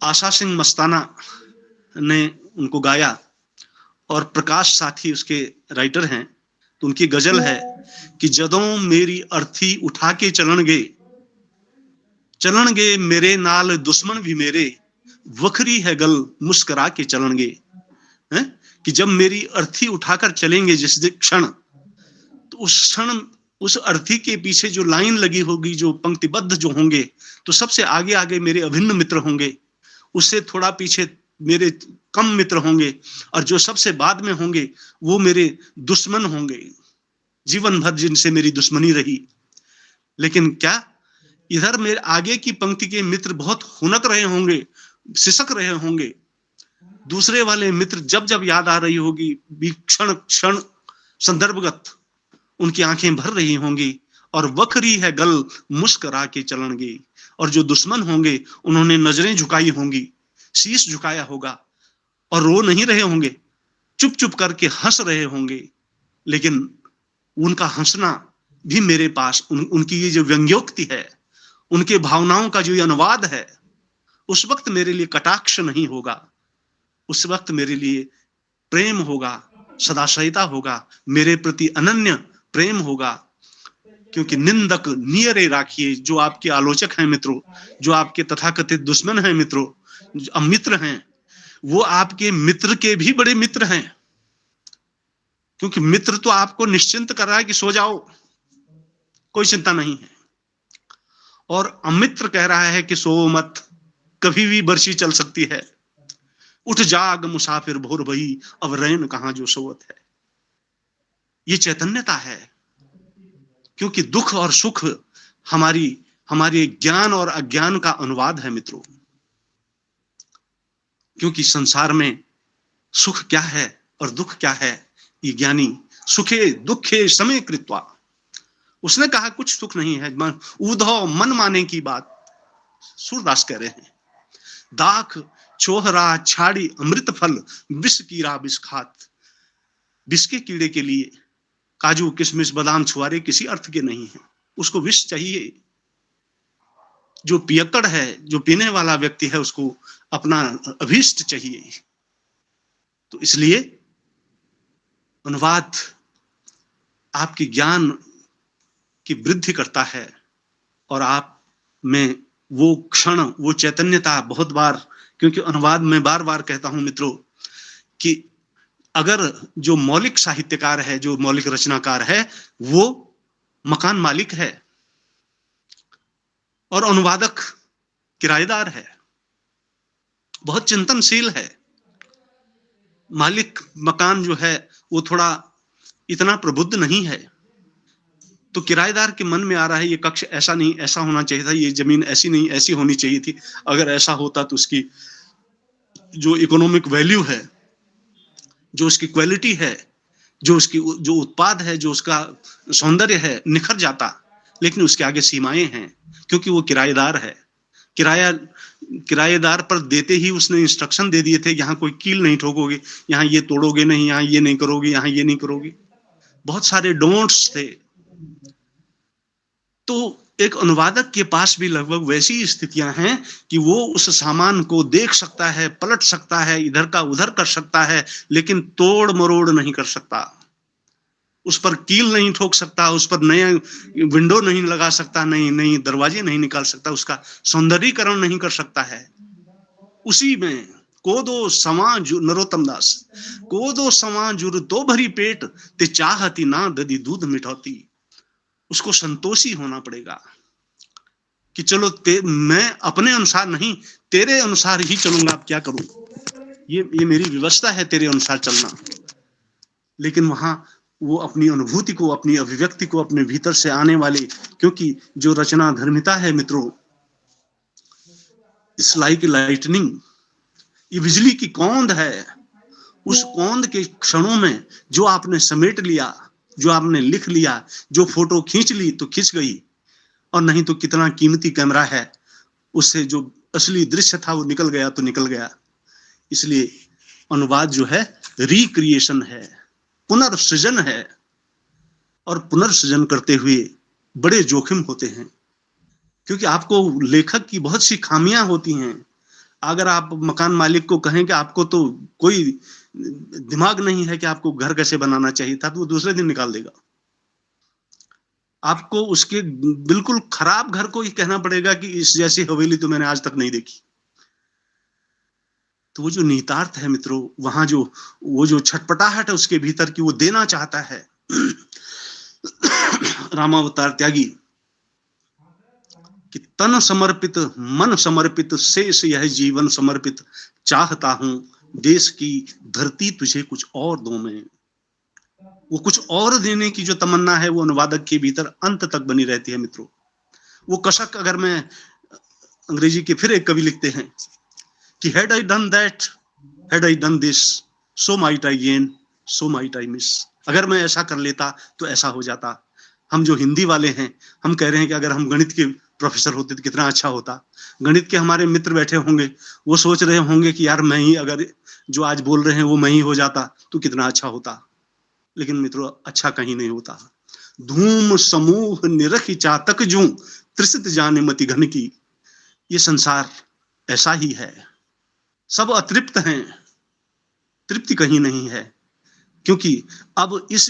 आशा सिंह मस्ताना ने उनको गाया और प्रकाश साथी उसके राइटर हैं। तो उनकी गजल है कि जदों मेरी अर्थी उठा के चलणगे मेरे नाल दुश्मन भी मेरे, वखरी है गल मुस्कुरा के चलणगे। कि जब मेरी अर्थी उठाकर चलेंगे जिस क्षण, तो उस क्षण उस अर्थी के पीछे जो लाइन लगी होगी, जो पंक्तिबद्ध जो होंगे, तो सबसे आगे आगे मेरे अभिन्न मित्र होंगे, उससे थोड़ा पीछे मेरे कम मित्र होंगे, और जो सबसे बाद में होंगे वो मेरे दुश्मन होंगे, जीवन भर जिनसे मेरी दुश्मनी रही। लेकिन क्या इधर मेरे आगे की पंक्ति के मित्र बहुत हुनक रहे होंगे, सिसक रहे होंगे, दूसरे वाले मित्र जब जब याद आ रही होगी, क्षण क्षण संदर्भगत उनकी आंखें भर रही होंगी, और वखरी है गल मुस्कुरा के चलणगे। और जो दुश्मन होंगे उन्होंने नजरें झुकाई होंगी, शीश झुकाया होगा, और रो नहीं रहे होंगे, चुप चुप करके हंस रहे होंगे। लेकिन उनका हंसना भी मेरे पास, उनकी ये जो व्यंग्योक्ति है, उनके भावनाओं का जो अनुवाद है, उस वक्त मेरे लिए कटाक्ष नहीं होगा, उस वक्त मेरे लिए प्रेम होगा, सदाशयता होगा, मेरे प्रति अनन्य प्रेम होगा। क्योंकि निंदक नियरे राखिए, जो आपके आलोचक हैं मित्रों, जो आपके तथाकथित दुश्मन हैं मित्रों, अमित्र हैं, वो आपके मित्र के भी बड़े मित्र हैं। क्योंकि मित्र तो आपको निश्चिंत कर रहा है कि सो जाओ, कोई चिंता नहीं है, और अमित्र कह रहा है कि सो मत, कभी भी बरसी चल सकती है, उठ जाग मुसाफिर भोर भई, अब रैन कहां जो सोवत है। ये चैतन्यता है, क्योंकि दुख और सुख हमारे ज्ञान और अज्ञान का अनुवाद है मित्रों। क्योंकि संसार में सुख क्या है और दुख क्या है, ये ज्ञानी सुखे दुखे समय कृत्वा, उसने कहा कुछ सुख नहीं है, उधो मन माने की बात सूरदास कह रहे हैं। दाख छोहरा छाड़ी अमृत फल, विष कीड़ा विष खात। विष के कीड़े के लिए काजू किशमिश बादाम छुआरे किसी अर्थ के नहीं है, उसको विष चाहिए। जो पियक्कड़ है, जो पीने वाला व्यक्ति है, उसको अपना अभीष्ट चाहिए। तो इसलिए अनुवाद आपके ज्ञान की वृद्धि करता है, और आप में वो क्षण, वो चैतन्यता बहुत बार, क्योंकि अनुवाद में बार बार कहता हूं मित्रों कि अगर जो मौलिक साहित्यकार है, जो मौलिक रचनाकार है, वो मकान मालिक है और अनुवादक किराएदार है, बहुत चिंतनशील है। मालिक मकान जो है वो थोड़ा इतना प्रबुद्ध नहीं है, तो किराएदार के मन में आ रहा है ये कक्ष ऐसा नहीं, ऐसा होना चाहिए था, ये जमीन ऐसी नहीं, ऐसी होनी चाहिए थी, अगर ऐसा होता तो उसकी जो इकोनॉमिक वैल्यू है, जो उसकी क्वालिटी है, जो उसकी जो उत्पाद है, जो उसका सौंदर्य है, निखर जाता। लेकिन उसके आगे सीमाएं हैं, क्योंकि वो किराएदार है। किराएदार पर देते ही उसने इंस्ट्रक्शन दे दिए थे, यहाँ कोई कील नहीं ठोकोगे, यहाँ ये तोड़ोगे नहीं, यहाँ ये नहीं करोगे, यहाँ ये नहीं करोगे, बहुत सारे डोंट्स थे। तो एक अनुवादक के पास भी लगभग वैसी स्थितियां हैं कि वो उस सामान को देख सकता है, पलट सकता है, इधर का उधर कर सकता है, लेकिन तोड़ मरोड़ नहीं कर सकता, उस पर कील नहीं ठोक सकता, उस पर नया विंडो नहीं लगा सकता, नई दरवाजे नहीं निकाल सकता, उसका सौंदर्यीकरण नहीं कर सकता है। उसी में कोदो समा नरोत्तम दास, कोदो समा जुर तो भरी पेट, ते चाहती ना ददी दूध मिठौती। उसको संतोषी होना पड़ेगा कि चलो मैं अपने अनुसार नहीं, तेरे अनुसार ही चलूंगा, अब क्या करूं, ये मेरी व्यवस्था है तेरे अनुसार चलना। लेकिन वहां वो अपनी अनुभूति को, अपनी अभिव्यक्ति को, अपने भीतर से आने वाली, क्योंकि जो रचना धर्मिता है मित्रों, इट्स लाइक लाइटनिंग, ये बिजली की कौंध है। उस कौंध के क्षणों में जो आपने समेट लिया, जो आपने लिख लिया, जो फोटो खींच ली तो खींच गई, और नहीं तो कितना कीमती कैमरा है, उससे जो असली दृश्य था वो निकल गया तो निकल गया। इसलिए अनुवाद जो है रिक्रिएशन है, पुनर्सृजन है, और पुनर्सृजन करते हुए बड़े जोखिम होते हैं, क्योंकि आपको लेखक की बहुत सी खामियां होती हैं। अगर आप मकान मालिक को कहें कि आपको तो कोई दिमाग नहीं है कि आपको घर कैसे बनाना चाहिए था, तो वो दूसरे दिन निकाल देगा। आपको उसके बिल्कुल खराब घर को ही कहना पड़ेगा कि इस जैसी हवेली तो मैंने आज तक नहीं देखी। तो वो जो निहितार्थ है मित्रों, वहां जो वो जो छटपटाहट है उसके भीतर की वो देना चाहता है रामावतार त्यागी कि तन समर्पित, मन समर्पित, शेष यह जीवन समर्पित, चाहता हूं देश की धरती तुझे कुछ और दूं मैं। वो कुछ और देने की जो तमन्ना है वो अनुवादक के भीतर अंत तक बनी रहती है मित्रों। वो कशक, अगर मैं अंग्रेजी के फिर एक कवि लिखते हैं कि had I done that, had I done this, so might I gain, so might I miss। अगर मैं ऐसा कर लेता तो ऐसा हो जाता। हम जो हिंदी वाले हैं, हम कह रहे हैं कि अगर हम गणित के प्रोफेसर होते तो कितना अच्छा होता। गणित के हमारे मित्र बैठे होंगे, वो सोच रहे होंगे कि यार मैं ही, अगर जो आज बोल रहे हैं वो मैं ही हो जाता तो कितना अच्छा होता। लेकिन मित्रों अच्छा कहीं नहीं होता। धूम समूह निरखी चातक जूं, त्रिसित जाने मति घन की। ये संसार ऐसा ही है, सब अतृप्त हैं, तृप्ति कहीं नहीं है। क्योंकि अब इस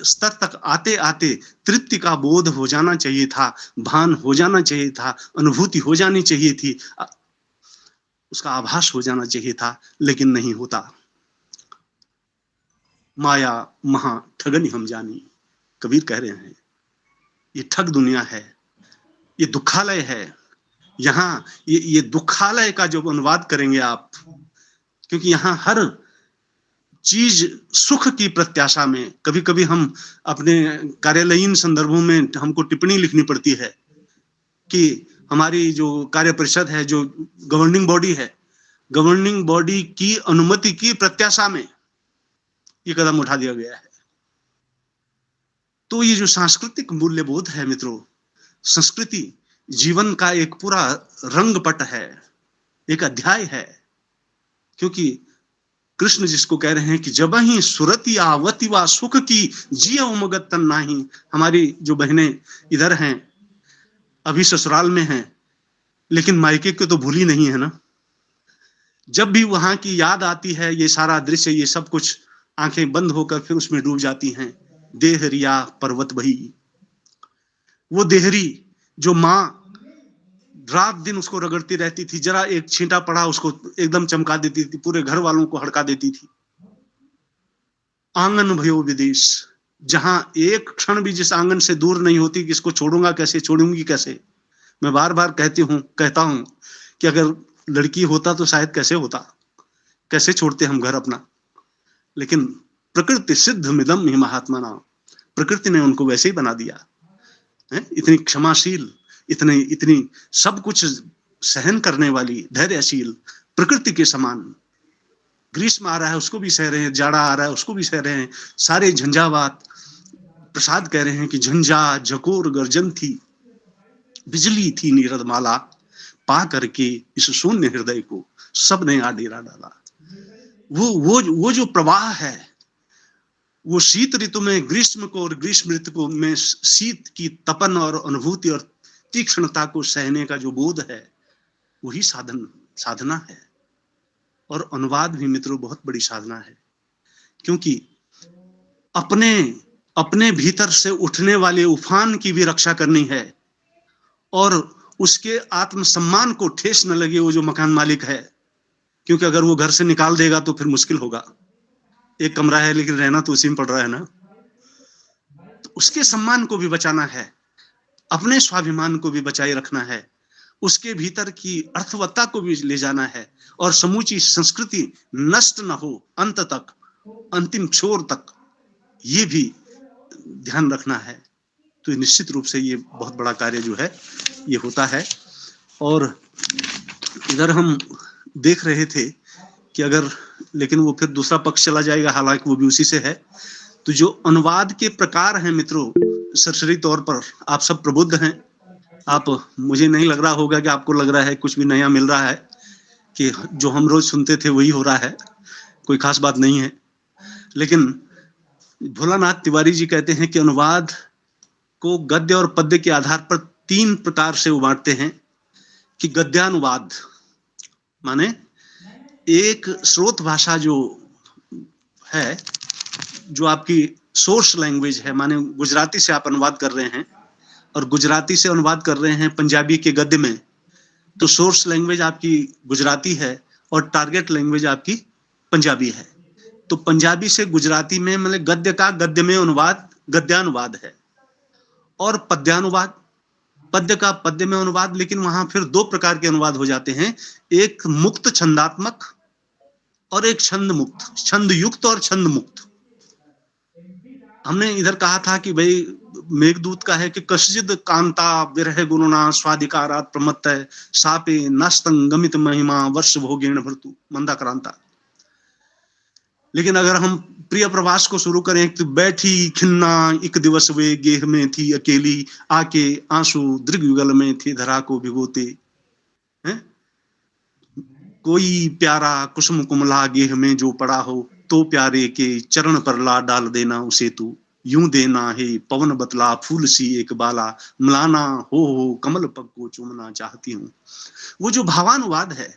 स्तर तक आते आते तृप्ति का बोध हो जाना चाहिए था, भान हो जाना चाहिए था, अनुभूति हो जानी चाहिए थी, उसका आभास हो जाना चाहिए था, लेकिन नहीं होता। माया महा ठगनी हम जानी, कबीर कह रहे हैं। ये ठग दुनिया है, ये दुखालय है। यहाँ ये दुखालय का जो अनुवाद करेंगे आप, क्योंकि यहाँ हर चीज सुख की प्रत्याशा में, कभी कभी हम अपने कार्यालयीन संदर्भों में हमको टिप्पणी लिखनी पड़ती है कि हमारी जो कार्य परिषद है, जो गवर्निंग बॉडी है, गवर्निंग बॉडी की अनुमति की प्रत्याशा में ये कदम उठा दिया गया है। तो ये जो सांस्कृतिक मूल्यबोध है मित्रों, संस्कृति जीवन का एक पूरा रंगपट है, एक अध्याय है। क्योंकि कृष्ण जिसको कह रहे हैं कि जब ही सुरति आवति वा सुख की जिय उमगत तन नाही। हमारी जो बहनें इधर हैं, अभी ससुराल में हैं, लेकिन मायके को तो भूली नहीं है ना। जब भी वहां की याद आती है, ये सारा दृश्य, ये सब कुछ, आंखें बंद होकर फिर उसमें डूब जाती हैं। देहरिया पर्वत बही, वो देहरी जो माँ रात दिन उसको रगड़ती रहती थी, जरा एक छींटा पड़ा उसको एकदम चमका देती थी, पूरे घर वालों को हड़का देती थी। आंगन भयो विदेश, जहां एक क्षण भी जिस आंगन से दूर नहीं होती कि इसको छोड़ूंगा कैसे, छोड़ूंगी कैसे। मैं बार बार कहता हूं कि अगर लड़की होता तो शायद कैसे होता, कैसे छोड़ते हम घर अपना। लेकिन प्रकृति सिद्ध मिदम ही महात्मा नाम, प्रकृति ने उनको वैसे ही बना दिया है, इतनी क्षमाशील, इतनी सब कुछ सहन करने वाली, धैर्यशील, प्रकृति के समान। ग्रीष्म आ रहा है उसको भी सह रहे हैं, जाड़ा आ रहा है उसको भी सह रहे हैं, सारे झंझावात। प्रसाद कह रहे हैं कि झंझा झकोर गर्जन थी, बिजली थी नीरद माला, पा करके इस शून्य हृदय को सबने आ डेरा डाला। वो जो प्रवाह है, वो शीत ऋतु में ग्रीष्म को और ग्रीष्म ऋतु में शीत की तपन और अनुभूति और तीक्ष्णता को सहने का जो बोध है, वही साधना है। और अनुवाद भी मित्रों बहुत बड़ी साधना है, क्योंकि अपने भीतर से उठने वाले उफान की भी रक्षा करनी है, और उसके आत्मसम्मान को ठेस न लगे वो जो मकान मालिक है। क्योंकि अगर वो घर से निकाल देगा तो फिर मुश्किल होगा। एक कमरा है लेकिन रहना तो उसी में पड़ रहा है ना। तो उसके सम्मान को भी बचाना है, अपने स्वाभिमान को भी बचाए रखना है, उसके भीतर की अर्थवत्ता को भी ले जाना है, और समूची संस्कृति नष्ट न हो अंत तक, अंतिम छोर तक, ये भी ध्यान रखना है। तो निश्चित रूप से ये बहुत बड़ा कार्य जो है ये होता है। और इधर हम देख रहे थे कि अगर, लेकिन वो फिर दूसरा पक्ष चला जाएगा, हालांकि वो भी उसी से है। तो तो जो अनुवाद के प्रकार हैं मित्रों, सरसरी तौर पर आप सब प्रबुद्ध हैं। आप, मुझे नहीं लग रहा होगा कि आपको लग रहा है कुछ भी नया मिल रहा है, कि जो हम रोज सुनते थे वही हो रहा है, कोई खास बात नहीं है। लेकिन भोलानाथ तिवारी जी कहते हैं कि अनुवाद को गद्य और पद्य के आधार पर 3 प्रकार से वो बांटते हैं। कि गद्यानुवाद माने एक स्रोत भाषा जो है, जो आपकी सोर्स लैंग्वेज है, माने गुजराती से आप अनुवाद कर रहे हैं और गुजराती से अनुवाद कर रहे हैं पंजाबी के गद्य में, तो सोर्स लैंग्वेज आपकी गुजराती है और टारगेट लैंग्वेज आपकी पंजाबी है। तो पंजाबी से गुजराती में मतलब गद्य का गद्य में अनुवाद गद्यानुवाद है। और पद्यानुवाद, पद्य का पद्य में अनुवाद, लेकिन वहां फिर 2 प्रकार के अनुवाद हो जाते हैं, एक मुक्त छंदात्मक और एक छंद मुक्त, छंद युक्त और छंद मुक्त। हमने इधर कहा था कि भाई मेघदूत का है कि कश्चिद कांता विरह गुणना स्वाधिकारात प्रमत्तः सापे नस्तं गमित महिमा वर्ष भोगेण भर्तु मंदाक्रांता। लेकिन अगर हम प्रिय प्रवास को शुरू करें तो बैठी खिन्ना एक दिवस वे गेह में थी अकेली, आके आंसू दृग्युगल में थे धरा को भिगोते हैं। कोई प्यारा कुसुम कुमला गेह में जो पड़ा हो, तो प्यारे के चरण पर ला डाल देना उसे तू, यूं देना है पवन बतला फूल सी एक बाला, मलाना हो कमल पग को चूमना चाहती हूँ। वो जो भावानुवाद है,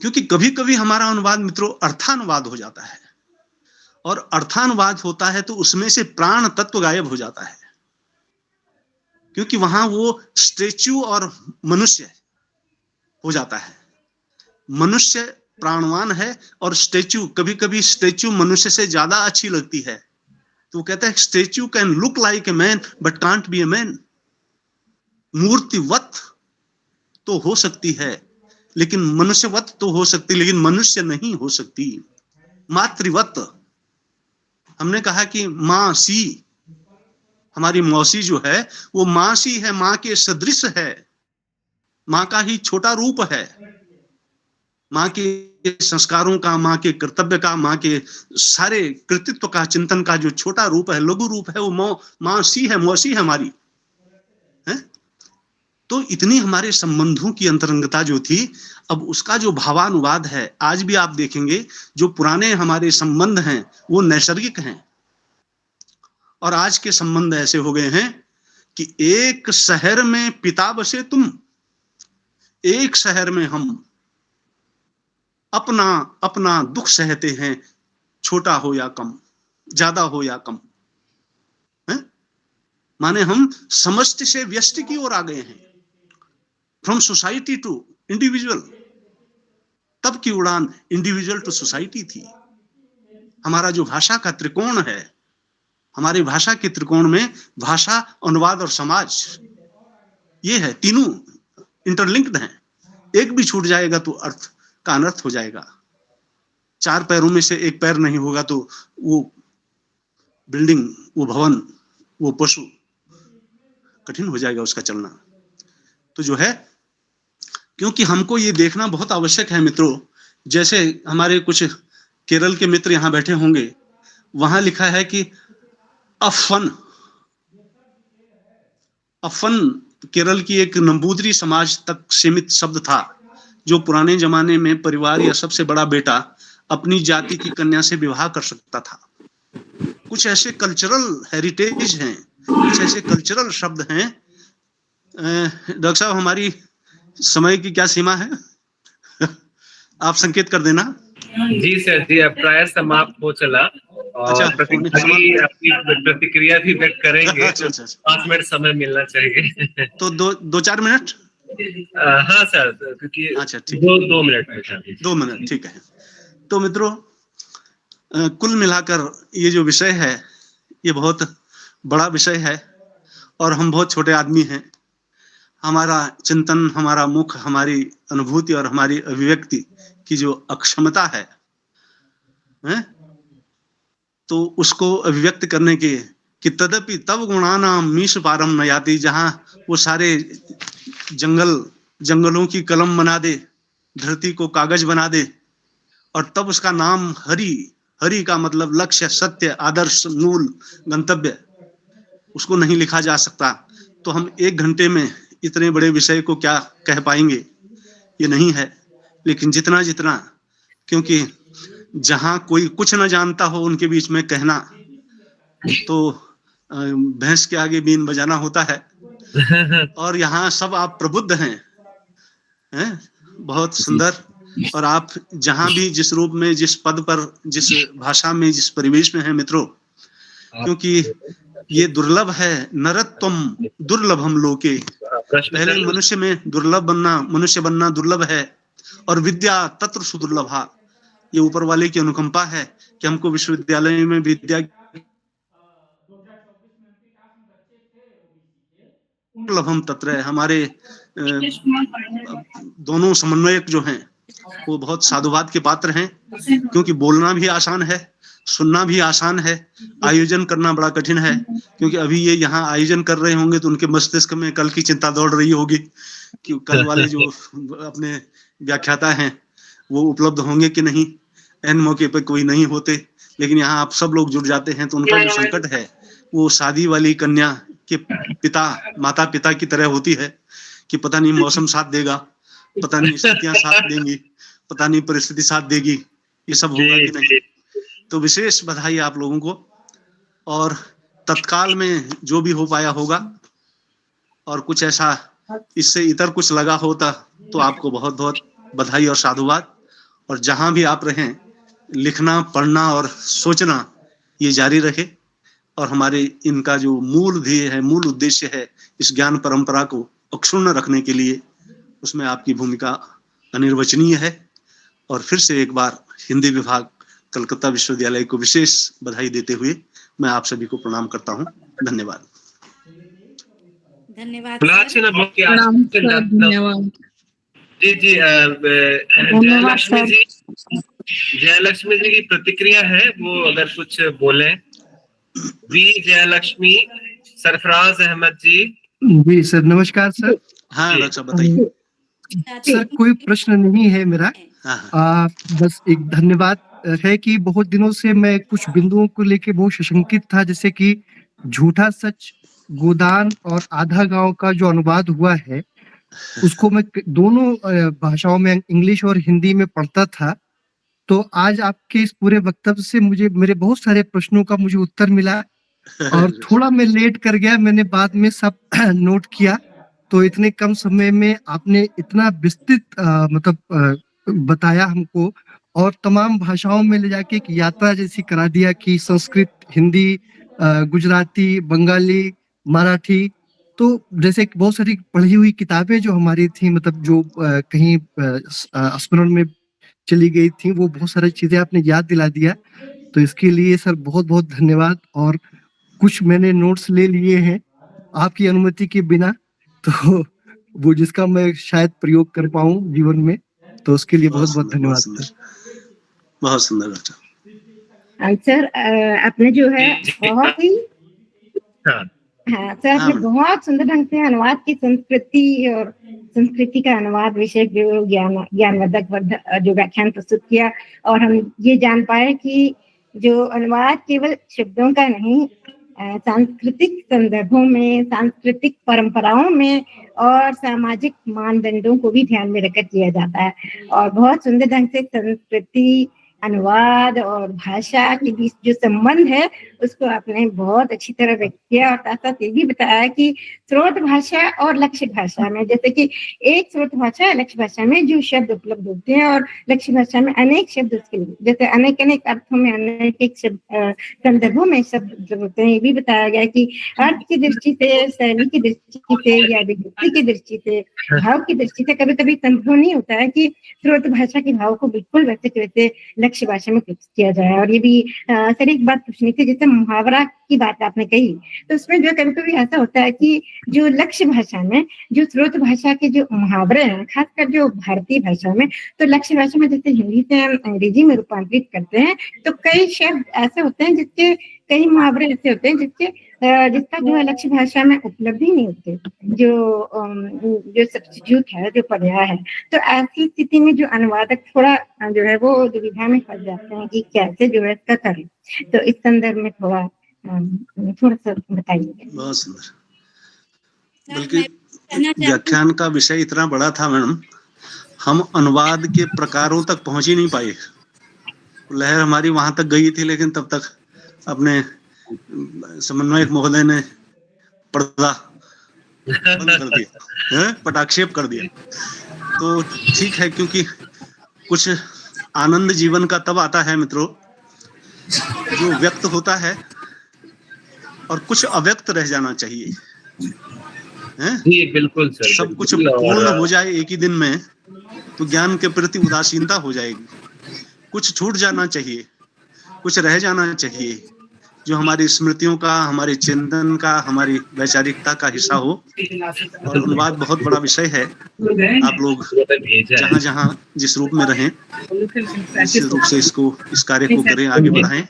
क्योंकि कभी कभी हमारा अनुवाद मित्रों अर्थानुवाद हो जाता है, और अर्थानुवाद होता है तो उसमें से प्राण तत्व गायब हो जाता है, क्योंकि वहां वो स्टेच्यू और मनुष्य हो जाता है। मनुष्य प्राणवान है और स्टेच्यू, कभी कभी स्टेच्यू मनुष्य से ज्यादा अच्छी लगती है, तो वो कहता है statue can look like a man but can't be a man. मूर्तिवत तो हो सकती है, लेकिन मनुष्यवत तो हो सकती, लेकिन मनुष्य नहीं हो सकती। मातृवत, हमने कहा कि माँ सी, हमारी मौसी जो है वो माँ सी है, माँ के सदृश है, माँ का ही छोटा रूप है, माँ के संस्कारों का, माँ के कर्तव्य का, माँ के सारे कृतित्व का, चिंतन का जो छोटा रूप है, लघु रूप है, वो माँ सी है, मौसी है हमारी है? तो इतनी हमारे संबंधों की अंतरंगता जो थी, अब उसका जो भावानुवाद है, आज भी आप देखेंगे जो पुराने हमारे संबंध हैं वो नैसर्गिक हैं, और आज के संबंध ऐसे हो गए हैं कि एक शहर में पिता बसे तुम, एक शहर में हम, अपना अपना दुख सहते हैं, छोटा हो या कम, ज्यादा हो या कम है? माने हम समष्टि से व्यष्टि की ओर आ गए हैं, फ्रॉम सोसाइटी टू इंडिविजुअल। तब की उड़ान इंडिविजुअल टू सोसाइटी थी। हमारा जो भाषा का त्रिकोण है, हमारी भाषा के त्रिकोण में भाषा, अनुवाद और समाज, ये है, तीनों इंटरलिंक्ड हैं। एक भी छूट जाएगा तो अर्थ का अनर्थ हो जाएगा। 4 पैरों में से एक पैर नहीं होगा तो वो बिल्डिंग, वो भवन, वो पशु, कठिन हो जाएगा उसका चलना। तो जो है, क्योंकि हमको ये देखना बहुत आवश्यक है मित्रों, जैसे हमारे कुछ केरल के मित्र यहाँ बैठे होंगे, वहां लिखा है कि अफन, अफन केरल की एक नंबूदरी समाज तक सीमित शब्द था, जो पुराने जमाने में परिवार या सबसे बड़ा बेटा अपनी जाति की कन्या से विवाह कर सकता था। कुछ ऐसे कल्चरल हेरिटेज हैं, कुछ ऐसे कल्चरल शब्द हैं। डॉक्टर साहब, हमारी समय की क्या सीमा है? आप संकेत कर देना। जी सर, जी अब प्राय समाप्त हो चला, और अपनी प्रतिक्रिया भी व्यक्त करेंगे। अच्छा, तो 5 मिनट समय मिलना चाहिए। तो 2-4 मिनट। हाँ सर, क्योंकि अच्छा ठीक, 2 मिनट 2 मिनट ठीक है। तो मित्रों, कुल मिलाकर ये जो विषय है, ये बहुत बड़ा विषय है, और हम बहुत छोटे आदमी हैं। हमारा चिंतन, हमारा मुख, हमारी अनुभूति और हमारी अभिव्यक्ति की जो अक्षमता है, तो उसको अभिव्यक्त करने के कि तदपि तब गुणानाम मीश पारम न याति, जहां वो सारे जंगलों की कलम बना दे, धरती को कागज बना दे, और तब उसका नाम हरि हरि का मतलब लक्ष्य, सत्य, आदर्श, मूल, गंतव्य, उसको नहीं लिखा जा सकता। तो हम 1 घंटे में इतने बड़े विषय को क्या कह पाएंगे, ये नहीं है। लेकिन जितना जितना, क्योंकि जहां कोई कुछ न जानता हो उनके बीच में कहना, तो भैंस के आगे बीन बजाना होता है। और यहाँ सब आप प्रबुद्ध हैं, बहुत सुंदर। और आप जहां भी जिस रूप में, जिस पद पर, जिस भाषा में, जिस परिवेश में हैं मित्रों, क्योंकि ये दुर्लभ है, नरत्वम दुर्लभ हम लोग के। पहले मनुष्य में दुर्लभ बनना, मनुष्य बनना दुर्लभ है, और विद्या तत्र सुदुर्लभा। ये ऊपर वाले की अनुकंपा है कि हमको विश्वविद्यालय में विद्या दुर्लभम तत्र है। हमारे दोनों समन्वयक जो हैं वो बहुत साधुवाद के पात्र हैं, क्योंकि बोलना भी आसान है, सुनना भी आसान है, आयोजन करना बड़ा कठिन है। क्योंकि अभी ये यहाँ आयोजन कर रहे होंगे तो उनके मस्तिष्क में कल की चिंता दौड़ रही होगी कि कल वाले जो अपने व्याख्याता हैं वो उपलब्ध होंगे कि नहीं, एन मौके पर कोई नहीं होते। लेकिन यहाँ आप सब लोग जुड़ जाते हैं तो उनका जो संकट है वो शादी वाली कन्या के पिता, माता पिता की तरह होती है कि पता नहीं मौसम साथ देगा, पता नहीं स्थितियां साथ देंगी, पता नहीं परिस्थिति साथ देगी, ये सब होगा कि नहीं। तो विशेष बधाई आप लोगों को, और तत्काल में जो भी हो पाया होगा, और कुछ ऐसा इससे इतर कुछ लगा होता तो आपको बहुत बहुत बधाई और साधुवाद। और जहां भी आप रहें, लिखना, पढ़ना और सोचना ये जारी रहे, और हमारे इनका जो मूल ध्येय है, मूल उद्देश्य है, इस ज्ञान परंपरा को अक्षुण्ण रखने के लिए, उसमें आपकी भूमिका अनिर्वचनीय है। और फिर से एक बार हिंदी विभाग कलकत्ता विश्वविद्यालय को विशेष बधाई देते हुए मैं आप सभी को प्रणाम करता हूं। धन्यवाद। धन्यवाद धन्यवाद। जी जी, जयलक्ष्मी जी, जयलक्ष्मी जी की प्रतिक्रिया है, वो अगर कुछ बोले। वी जयलक्ष्मी, सरफराज अहमद जी। जी सर, नमस्कार सर। हाँ रक्षा बताइए। सर कोई प्रश्न नहीं है मेरा, बस एक धन्यवाद है कि बहुत दिनों से मैं कुछ बिंदुओं को लेके बहुत सशंकित था, जैसे कि झूठा सच, गोदान और आधा गांव का जो अनुवाद हुआ है उसको मैं दोनों भाषाओं में, इंग्लिश और हिंदी में पढ़ता था। तो आज आपके इस पूरे वक्तव्य से मुझे मेरे बहुत सारे प्रश्नों का मुझे उत्तर मिला, और थोड़ा मैं लेट कर गया, मैंने बाद में सब नोट किया। तो इतने कम समय में आपने इतना विस्तृत मतलब बताया हमको, और तमाम भाषाओं में ले जाके एक यात्रा जैसी करा दिया कि संस्कृत, हिंदी, गुजराती, बंगाली, मराठी। तो जैसे बहुत सारी पढ़ी हुई किताबें जो हमारी थी, मतलब जो कहीं स्मरण में चली गई थी, वो बहुत सारी चीजें आपने याद दिला दिया। तो इसके लिए सर बहुत बहुत धन्यवाद। और कुछ मैंने नोट्स ले लिए हैं आपकी अनुमति के बिना, तो वो जिसका मैं शायद प्रयोग कर पाऊं जीवन में, तो उसके लिए बहुत बहुत धन्यवाद सर। बहुत सुंदर अच्छा। सर आपने जो है बहुत ही हाँ सर, आपने बहुत सुंदर ढंग से अनुवाद की संस्कृति और संस्कृति का अनुवाद विषय जो ज्ञानवर्धक जो व्याख्यान प्रस्तुत किया, और हम ये जान पाए कि जो अनुवाद केवल शब्दों का नहीं, सांस्कृतिक संदर्भों में, सांस्कृतिक परंपराओं में और सामाजिक मानदंडों को भी ध्यान में रखकर किया जाता है। और बहुत सुंदर ढंग से संस्कृति, अनुवाद और भाषा के बीच जो संबंध है उसको आपने बहुत अच्छी तरह व्यक्त किया, और साथ साथ ये भी बताया कि स्रोत भाषा और लक्ष्य भाषा में, जैसे कि एक स्रोत भाषा, लक्ष्य भाषा में जो शब्द उपलब्ध होते हैं, और लक्ष्य भाषा में अनेक शब्द उसके लिए, जैसे अनेक अनेक अर्थों में, अनेक संदर्भों में शब्द उपलब्ध होते हैं। ये भी बताया गया कि अर्थ की दृष्टि से, शैली की दृष्टि से, या अभिव्यक्ति की दृष्टि से, भाव की दृष्टि से कभी कभी संभव नहीं होता है कि स्रोत भाषा के भाव को बिल्कुल वैसे के वैसे लक्ष्य भाषा में प्रस्तुत किया जाए। और ये भी सर एक बात पूछनी थी, जैसे मुहावरा की बात आपने कही, तो उसमें जो कभी कभी ऐसा होता है कि जो लक्ष्य भाषा में, जो स्रोत भाषा के जो मुहावरे हैं, खासकर जो भारतीय भाषा में, तो लक्ष्य भाषा में जैसे हिंदी से अंग्रेजी में रूपांतरित करते हैं, तो कई शब्द ऐसे होते हैं जिसके कई मुहावरे ऐसे होते हैं जिसका जो है लक्ष्य भाषा में उपलब्ध ही नहीं होते, जो सब्स्टिट्यूट है, जो पर्याय है। तो ऐसी स्थिति में जो अनुवादक थोड़ा जो है वो दुविधा में फंस जाते हैं कि कैसे जो है इसका करें। तो इस संदर्भ में थोड़ा सा बताइए। बहुत सुंदर। बल्कि व्याख्यान का विषय इतना बड़ा था मैडम, हम अनुवाद के प्रकारों तक पहुंच ही नहीं पाए। लहर हमारी वहां तक गई थी, लेकिन तब तक अपने समन्वयक महोदय ने पर्दा बंद कर दिया, पटाक्षेप कर दिया। तो ठीक है, क्योंकि कुछ आनंद जीवन का तब आता है मित्रों जो व्यक्त होता है और कुछ अव्यक्त रह जाना चाहिए। जी बिल्कुल सर। सब कुछ पूर्ण हो जाए एक ही दिन में तो ज्ञान के प्रति उदासीनता हो जाएगी। कुछ छूट जाना चाहिए, कुछ रह जाना चाहिए जो हमारी स्मृतियों का, हमारे चिंतन का, हमारी वैचारिकता का हिस्सा हो। और अनुवाद बहुत बड़ा विषय है। आप लोग जहाँ जहाँ जिस रूप में रहें, निश्चित रूप से इस कार्य को करें, आगे बढ़ाएं।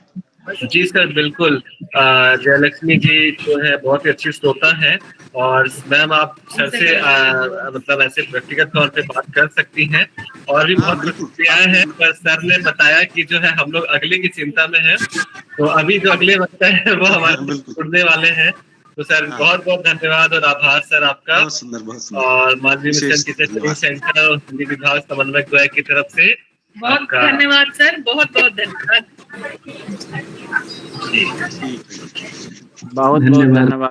जी सर बिल्कुल। जयलक्ष्मी जी जो है बहुत ही अच्छी श्रोता है, और मैम आप सर से मतलब ऐसे व्यक्तिगत तौर पे बात कर सकती हैं। और भी बहुत प्रतिक्रियाएं हैं, पर सर ने बताया कि जो है हम लोग अगले की चिंता में है, तो अभी जो अगले वक्त है वो हमारे जुड़ने वाले हैं। तो सर बहुत बहुत धन्यवाद और आभार सर आपका। बहुत सुंदर, बहुत सुंदर। और मानवीय मिशन टीचर सेंटर और हिंदी विभाग समन्वयक द्वय की तरफ से बहुत धन्यवाद सर, बहुत बहुत धन्यवाद। बहुत धन्यवाद।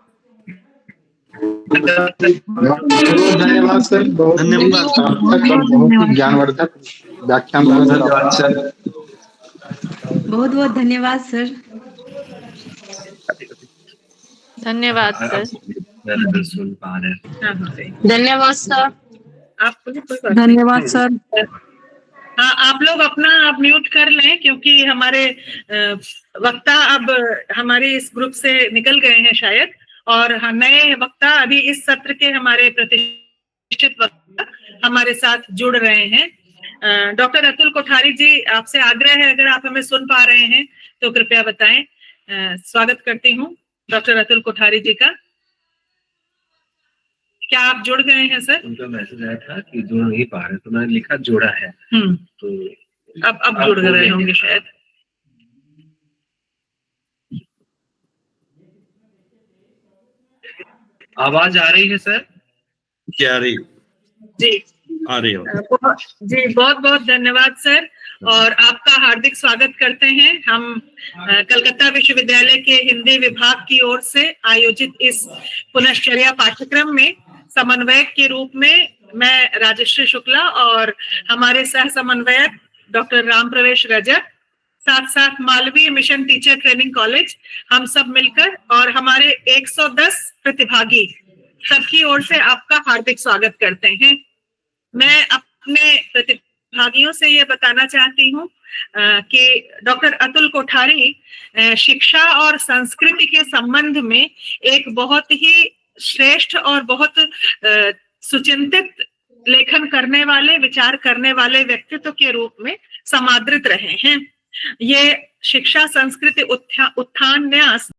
धन्यवाद सर, बहुत बहुत ज्ञानवर्धक व्याख्यान। धन्यवाद सर, बहुत बहुत धन्यवाद सर। धन्यवाद सर। धन्यवाद सर। धन्यवाद सर। हाँ, आप लोग अपना आप म्यूट कर लें, क्योंकि हमारे वक्ता अब हमारे इस ग्रुप से निकल गए हैं शायद, और नए वक्ता अभी इस सत्र के हमारे प्रतिष्ठित वक्ता हमारे साथ जुड़ रहे हैं। डॉक्टर अतुल कोठारी जी, आपसे आग्रह है, अगर आप हमें सुन पा रहे हैं तो कृपया बताएं। स्वागत करती हूँ डॉक्टर अतुल कोठारी जी का। क्या आप जुड़ गए हैं सर? उनका मैसेज आया था कि जुड़ नहीं पा रहे, तो मैंने लिखा जोड़ा है। तो अब जुड़ रहे होंगे शायद। आवाज आ रही है सर? क्या आ रही? जी आ रही हो जी। बहुत बहुत धन्यवाद सर, और आपका हार्दिक स्वागत करते हैं। हम कलकत्ता विश्वविद्यालय के हिंदी विभाग की ओर से आयोजित इस पुनश्चर्या पाठ्यक्रम में समन्वयक के रूप में मैं राजश्री शुक्ला और हमारे सह समन्वयक डॉक्टर राम प्रवेश रजक, साथ साथ Malviya mission teacher training college, हम सब मिलकर और हमारे 110 प्रतिभागी सबकी ओर से आपका हार्दिक स्वागत करते हैं। मैं अपने प्रतिभागियों से ये बताना चाहती हूँ कि डॉक्टर अतुल कोठारी शिक्षा और संस्कृति के संबंध में एक बहुत ही श्रेष्ठ और बहुत सुचिंतित लेखन करने वाले, विचार करने वाले व्यक्तित्व के रूप में समादृत रहे हैं। ये शिक्षा संस्कृति उत्थान न्यास